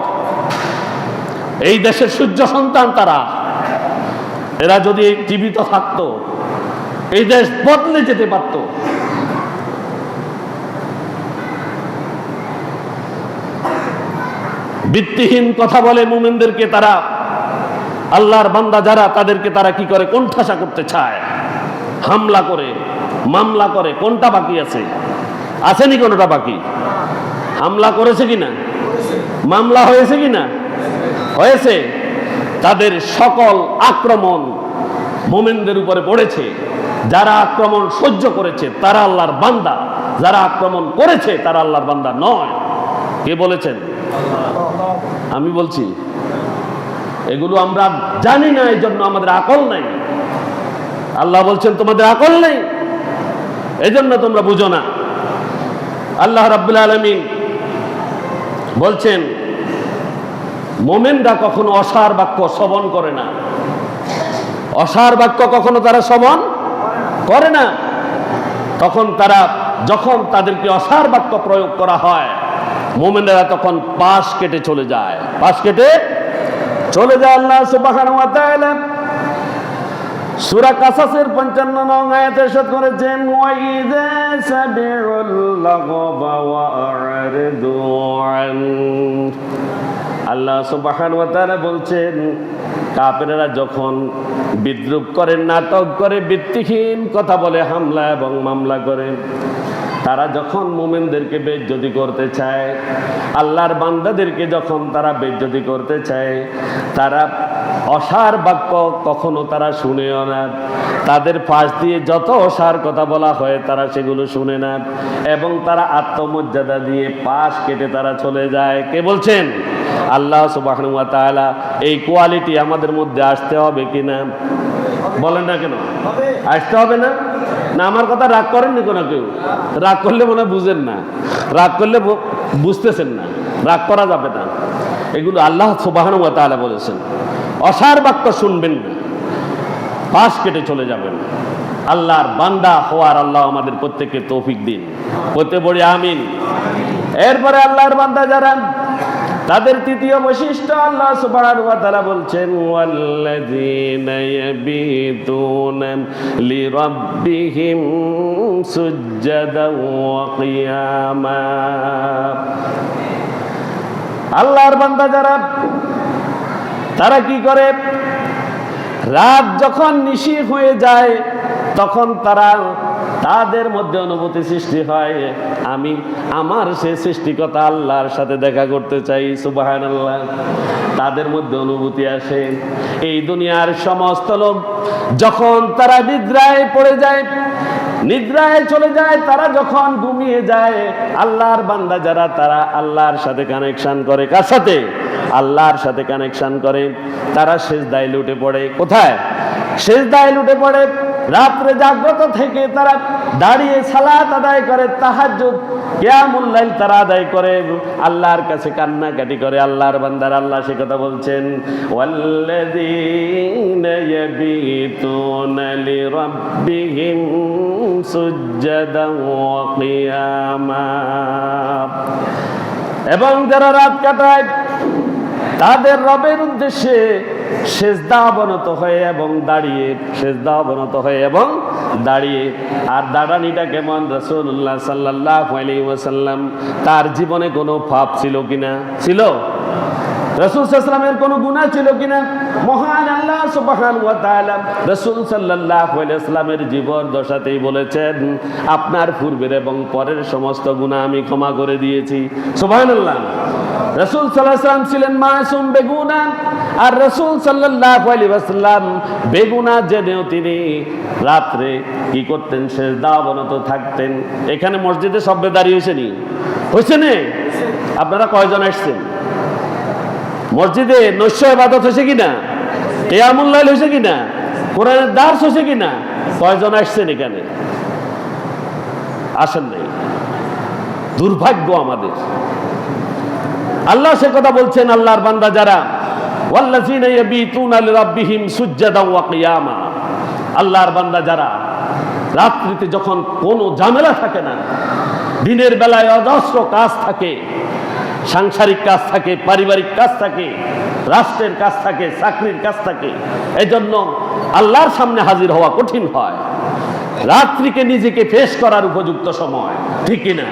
এই দেশের সূর্য সন্তান তারা। এরা যদি জীবিত থাকতো, এই দেশ বদলে যেতে পারত। ভিত্তিহীন কথা বলে মুমিনদেরকে তারা, আল্লাহর বান্দা যারা তাদেরকে তারা কি করে? কোণঠাসা করতে চায়, হামলা করে, মামলা করে। কোনটা বাকি আছে? আসেনি কোনটা বাকি? হামলা করেছে কিনা? মামলা হয়েছে কিনা? হয়েছে। তাদের সকল আক্রমণ মুমিনদের উপরে পড়েছে। যারা আক্রমণ সহ্য করেছে তারা আল্লাহর বান্দা, যারা আক্রমণ করেছে তারা আল্লাহর বান্দা নয়। কে বলেছেন? আমি বলছি। এগুলো আমরা জানি না, এই জন্য আমাদের আকল নাই। আল্লাহ বলছেন তোমাদের আকল নেই, এই জন্য তোমরা বুঝো না। আল্লাহ রাব্বুল আলামিন বলছেন মুমিনরা কখনো অসার বাক্য শ্রবণ করে না। অসার বাক্য কখনো তারা শ্রবণ করে না। যখন তাদেরকে অসার বাক্য প্রয়োগ করা হয়, মুমিনরা তখন পাশ কেটে চলে যায়। পাশ কেটে চলে যায়। আল্লাহ সুবহানাহু ওয়া তাআলা সূরা কাসাসের 55 নং আয়াতে ইরশাদ করেছেন, ওয়া ইযা সামিউল লাগবা ওয়া আ'রিদু আন। আল্লাহ সুবহানাহু ওয়া তাআলা বলছেন, কাফেররা যখন বিদ্রুপ করে, নাটক করে, ভিত্তিহীন কথা বলে, হামলা এবং মামলা করে, তারা যখন মুমিনদেরকে বেইজ্জতি করতে চায়, আল্লাহর বান্দাদেরকে যখন তারা বেইজ্জতি করতে চায়, তারা অসার বাক্য কখনো তারা শুনেও না। তাদের পাশ দিয়ে যত অসার কথা বলা হয় তারা সেগুলো শুনে না, এবং তারা আত্মমর্যাদা দিয়ে পাশ কেটে তারা চলে যায়। কে বলছেন? আল্লাহ সুবহানাহু ওয়া তাআলা। এই কোয়ালিটি আমাদের মধ্যে আসতে হবে কিনা? বলেন না কেন? আসতে হবে না? না আমার কথা রাগ করেননি কোনো কেউ? রাগ করলে মনে বুঝেন না, রাগ করলে বুঝতেছেন না। রাগ করা যাবে না। এগুলো আল্লাহ সুবহানাহু ওয়া তাআলা বলেছেন। অসার বাক্য শুনবেন না, পাশ কেটে চলে যাবেন। আল্লাহর বান্দা হওয়ার আল্লাহ আমাদের প্রত্যেককে তৌফিক দিন, প্রত্যেক বলি আমিন। এরপরে আল্লাহর বান্দা যারা, তাদের তৃতীয় বৈশিষ্ট্য আল্লাহ সুবহানাহু ওয়া তাআলা বলছেন, ওয়াল্লাযীনা ইয়াবিতুনা লিরাব্বিহিম সুজদান ওয়া কিয়ামা। আল্লাহর বান্দা যারা, তারা কি করে? রাত যখন নিশি হয়ে যায় তখন তাদের মধ্যে অনুভূতি সৃষ্টি হয়, আমি আমার সে সৃষ্টিকর্তা আল্লাহর সাথে দেখা করতে চাই। সুবহানাল্লাহ। তাদের মধ্যে অনুভূতি আসে। এই দুনিয়ার সমস্ত লোক যখন তারা নিদ্রায় পড়ে যায়, নিদ্রায় চলে যায়, তারা যখন ঘুমিয়ে যায়, আল্লাহর বান্দা যারা, তারা আল্লাহর সাথে কানেকশন করে। কার সাথে? আল্লাহর সাথে কানেকশন করে। তারা সিজদায় লুটে পড়ে। কোথায়? সিজদায় লুটে পড়ে। রাত্রে জাগ্রত থেকে তারা দাঁড়িয়ে সালাত আদায় করে, তাহাজ্জুদ, কিয়ামুল লাইল তারা আদায় করে, আল্লাহর কাছে কান্নাকাটি করে। আল্লাহর বান্দার আল্লাহ সে কথা বলছেন, ওয়াল্লাযীনা ইয়াবিতুনা লিরাব্বিহিম সুজদান ওয়া কিয়ামা। এবং যারা রাত কাটায় তাদের রবের উদ্দেশ্যে সেজদা অবনত হয়ে এবং দাঁড়িয়ে, সেজদা অবনত হয়ে এবং দাঁড়িয়ে। আর দাঁড়ানিটা কেমন? রাসূলুল্লাহ সাল্লাল্লাহু আলাইহি ওয়াসাল্লাম তার জীবনে কোনো পাপ ছিল কিনা? ছিল? রাসূল সাল্লাল্লাহু আলাইহি ওয়াসাল্লামের কোনো গুনাহ ছিল কিনা? মহান আল্লাহ সুবহানাহু ওয়া তাআলা রাসূল সাল্লাল্লাহু আলাইহি ওয়াসাল্লামের জীবন দশাতেই বলেছেন, আপনার পূর্বের এবং পরের সমস্ত গুনাহ আমি ক্ষমা করে দিয়েছি। সুবহানাল্লাহ। রাসূল সাল্লাল্লাহু আলাইহি ওয়াসাল্লাম ছিলেন মাসুম, বেগুনাহ। আর রাসূল সাল্লাল্লাহু আলাইহি ওয়াসাল্লাম বেগুনাহ জেনেও তিনি রাত্রে কি করতেন? সিজদা অবনত থাকতেন। এখানে মসজিদে সবে দাঁড়িয়ে হয়েছেনি? হয়েছে না? আপনারা কয়জন আসছেন? মসজিদে নৈশ ইবাদত হয়েছে কিনা? কিয়ামুল লাইল হয়েছে কিনা? কোরআনের দার্স হয়েছে কিনা? কয়জন আসছেন এখানে? আসেন নাই। দুর্ভাগ্য আমাদের। আল্লাহ সে কথা বলছেন, আল্লাহর বান্দা যারা, ওয়াল্লাযীনা ইয়াবিতুনা লিরাব্বিহিম সুজদান ওয়া কিয়ামা। আল্লাহর বান্দা যারা রাত্রিতে যখন কোনো ঝামেলা থাকে না, দিনের বেলায় অজস্র কাজ থাকে, সাংসারিক কাজ থাকে, পারিবারিক কাজ থাকে, রাষ্ট্রের কাজ থাকে, চাকরির কাজ থাকে, এজন্য আল্লাহর সামনে হাজির হওয়া কঠিন হয়। রাত্রিকে নিজেকে পেশ করার উপযুক্ত সময়, ঠিক কিনা?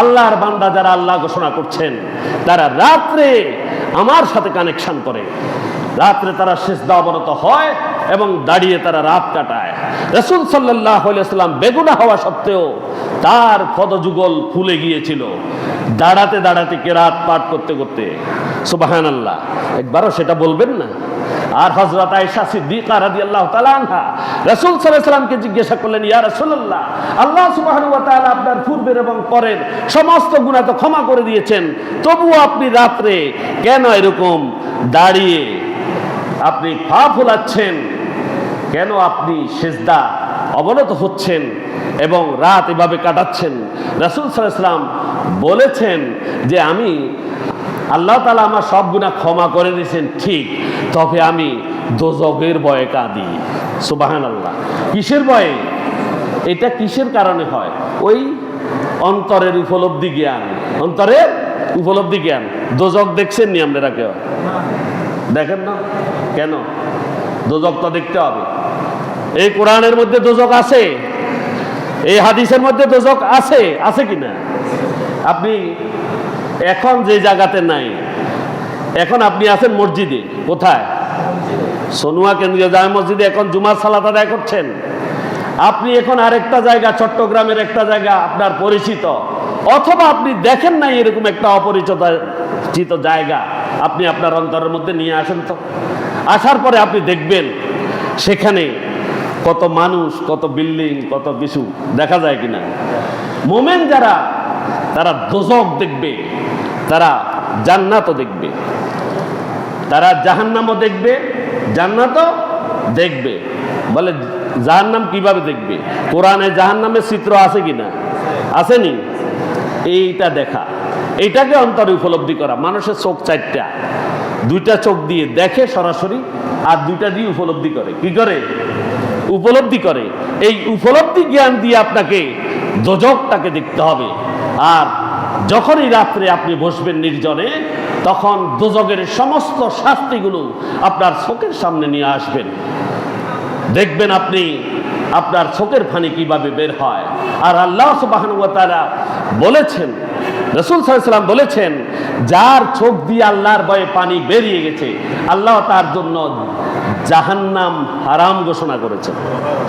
আল্লাহর বান্দা যারা আল্লাহ ঘোষণা করছেন, তারা রাত্রে আমার সাথে কানেকশন করে, রাত্রে তারা সিজদা অবনত হয় এবং দাঁড়িয়ে তারা রাত কাটায়। রাসূল সাল্লাল্লাহু আলাইহি ওয়াসাল্লাম বেগুনাহ হওয়া সত্ত্বেও তার পদযুগল ফুলে গিয়েছিল দাঁড়াতে দাঁড়াতে কিরাত পাঠ করতে করতে। সুবহানাল্লাহ। একবারও সেটা বলবেন না? আর হযরত আয়েশা সিদ্দিকা রাদিয়াল্লাহু তাআলা আনহা রাসূল সাল্লাল্লাহু আলাইহি ওয়াসাল্লামকে জিজ্ঞাসা করলেন, ইয়া রাসূলুল্লাহ, আল্লাহ সুবহানাহু ওয়া তাআলা আপনার পূর্বের এবং পরের সমস্ত গুনাহ তো ক্ষমা করে দিয়েছেন, তবুও আপনি রাত্রে কেন এরকম দাঁড়িয়ে আপনি পা ফোলাচ্ছেন? কেন আপনি সিজদা অবনত হচ্ছেন এবং রাত এভাবে কাটাচ্ছেন? রাসূল সাল্লাল্লাহু আলাইহি ওয়াসাল্লাম বলেছেন যে আমি, আল্লাহ তাআলা আমার সব গুনাহ ক্ষমা করে দিয়েছেন ঠিক, তবে আমি দোজখের ভয়ে কাঁদি। সুবহানাল্লাহ। কিসের ভয়ে? এটা কিসের কারণে হয়? ওই অন্তরের উপলব্ধি জ্ঞান, অন্তরের উপলব্ধি জ্ঞান। দোজখ দেখছেন নি আপনারা কেউ? দেখেন না কেন? দোজখ তো দেখতে হবে। এই কোরআনের মধ্যে দোজখ আছে, এই হাদিসের মধ্যে দোজখ আছে, আছে কিনা? আপনি এখন যে জায়গাতে নাই, এখন আপনি আছেন মসজিদে। কোথায়? সোনুয়া কেন্দ্রীয় জামে মসজিদে এখন জুমার সালাত আদায় করছেন। আপনি এখন আরেকটা জায়গা, চট্টগ্রামের একটা জায়গা আপনার পরিচিত, অথবা আপনি দেখেন নাই এরকম একটা অপরিচিত জায়গা, আপনি আপনার অন্তরের মধ্যে নিয়ে আসেন তো। আসার পরে আপনি দেখবেন সেখানে কত মানুষ, কত বিল্ডিং, কত কিছু দেখা যায় কিনা। মোমেন যারা, তারা দোজখ দেখবে, তারা জান্নাতও দেখবে, তারা জাহান্নামও দেখবে, জান্নাতও দেখবে। বলে জাহান্নাম কিভাবে দেখবে? কোরআনে জাহান্নামের চিত্র আছে কিনা? আসেনি? এইটা দেখা। এটাকে অন্তরে উপলব্ধি করা। মানুষের চোখ চারটা, দুইটা চোখ দিয়ে দেখে সরাসরি, আর দুইটা দিয়ে উপলব্ধি করে। কি করে? উপলব্ধি করে। এই উপলব্ধি জ্ঞান দিয়ে আপনাকে দোজখটাকে দেখতে হবে। আর যখনই রাত্রে আপনি বসবেন নির্জনে, তখন দোজখের সমস্ত শাস্তিগুলো আপনার চোখের সামনে নিয়ে আসবেন। দেখবেন আপনি আপনার চোখের পানি কিভাবে বের হয়। আর আল্লাহ সুবহানাহু ওয়া তাআলা বলেছেন, রাসূল সাল্লাল্লাহু আলাইহি ওয়াসাল্লাম বলেছেন, যার চোখ দিয়ে আল্লাহর ভয়ে পানি বেরিয়ে গেছে, আল্লাহ তার জন্য জাহান্নাম হারাম ঘোষণা করেছেন।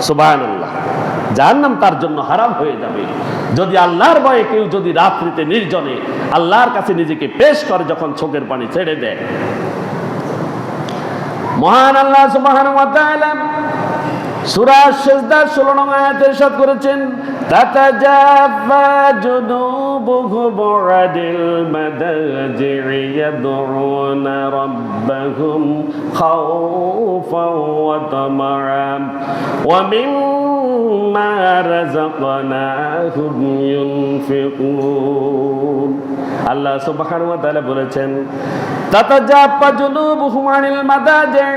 সুবহানাল্লাহ। জাহান্নাম তার জন্য হারাম হয়ে যাবে যদি আল্লাহর ভয়ে কেউ যদি রাত্রিতে নির্জনে আল্লাহর কাছে নিজেকে পেশ করে, যখন চোখের পানি ছেড়ে দেয়। মহান আল্লাহ সুবহানাহু ওয়া তাআলা সূরা সিজদা 16 নং আয়াতে ইরশাদ করেছেন, তাতাজাফা জুনুবুহুম আনিল মাদাজি'i ইয়াদউনা রাব্বাহুম খাওফান ওয়া তামাআন ওয়া মিম্মা রাযাকনাহুম ইউনফিকুন। আল্লাহ সুবহানাহু ওয়া তাআলা বলেছেন, তাতাজাফা জুনুবুহুম আনিল মাদাজি',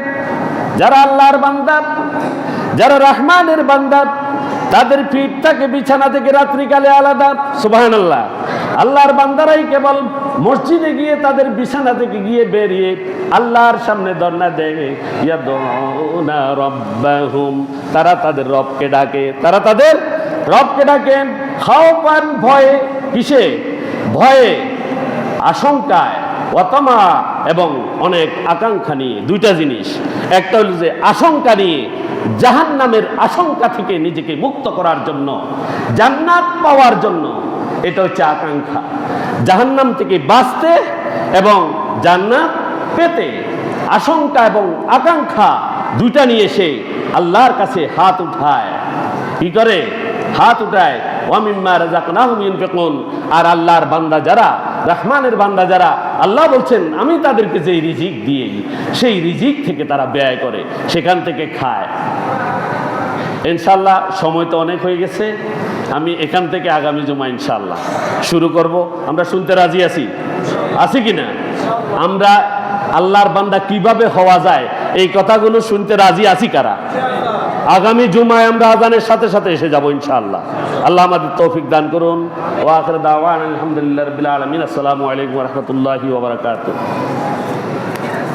যারা আল্লাহর বান্দা, যারা রহমানের বান্দা, তাদের পিঠ থাকে বিছানা থেকে রাত্রিকালে আলাদা। সুবহানাল্লাহ। আল্লাহর বান্দারাই কেবল মসজিদে গিয়ে তাদের বিছানা থেকে গিয়ে বেরিয়ে আল্লাহর সামনে ধর্ণা দেয়, ইয়াদউনা রাব্বাহুম, তারা তাদের রবকে ডাকে, তারা তাদের রবকে ডাকে খাওফান, ভয়ে। কিসে? ভয়ে, আশঙ্কায়, ওয়াতামা, এবং অনেক আকাঙ্ক্ষা নিয়ে। দুইটা জিনিস, একটা হলো যে আশঙ্কা নিয়ে, জাহান্নামের আশঙ্কা থেকে নিজেকে মুক্ত করার জন্য, জান্নাত পাওয়ার জন্য, এটা হচ্ছে আকাঙ্ক্ষা। জাহান্নাম থেকে বাঁচতে এবং জান্নাত পেতে আশঙ্কা এবং আকাঙ্ক্ষা দুইটা নিয়ে সে আল্লাহর কাছে হাত উঠায়। কি করে? হাত উঠায়। ওয়া মিম্মা রাযাকনাহুম ইউনফিকুন। আর আল্লাহর বান্দা যারা, রহমানের বান্দা যারা, আল্লাহ বলছেন আমি তাদেরকে যেই রিজিক দিই, সেই রিজিক থেকে তারা ব্যয় করে, সেখান থেকে খায়। ইনশাআল্লাহ সময় তো অনেক হয়ে গেছে, আমি এখান থেকে আগামী জুমা ইনশাআল্লাহ শুরু করব। আমরা শুনতে রাজি আছি? আছি কিনা? আমরা আল্লাহর বান্দা কিভাবে হওয়া যায়, এই কথাগুলো শুনতে রাজি আছি কারা? আগামী জুমায় আমরা আযানের সাথে সাথে এসে যাব ইনশাআল্লাহ। আল্লাহ আমাদের তৌফিক দান করুন। ওয়া আখিরু দাওয়ানা আলহামদুলিল্লাহি রাব্বিল আলামিন। আসসালামু আলাইকুম ওয়া রাহমাতুল্লাহি ওয়া বারাকাতুহু।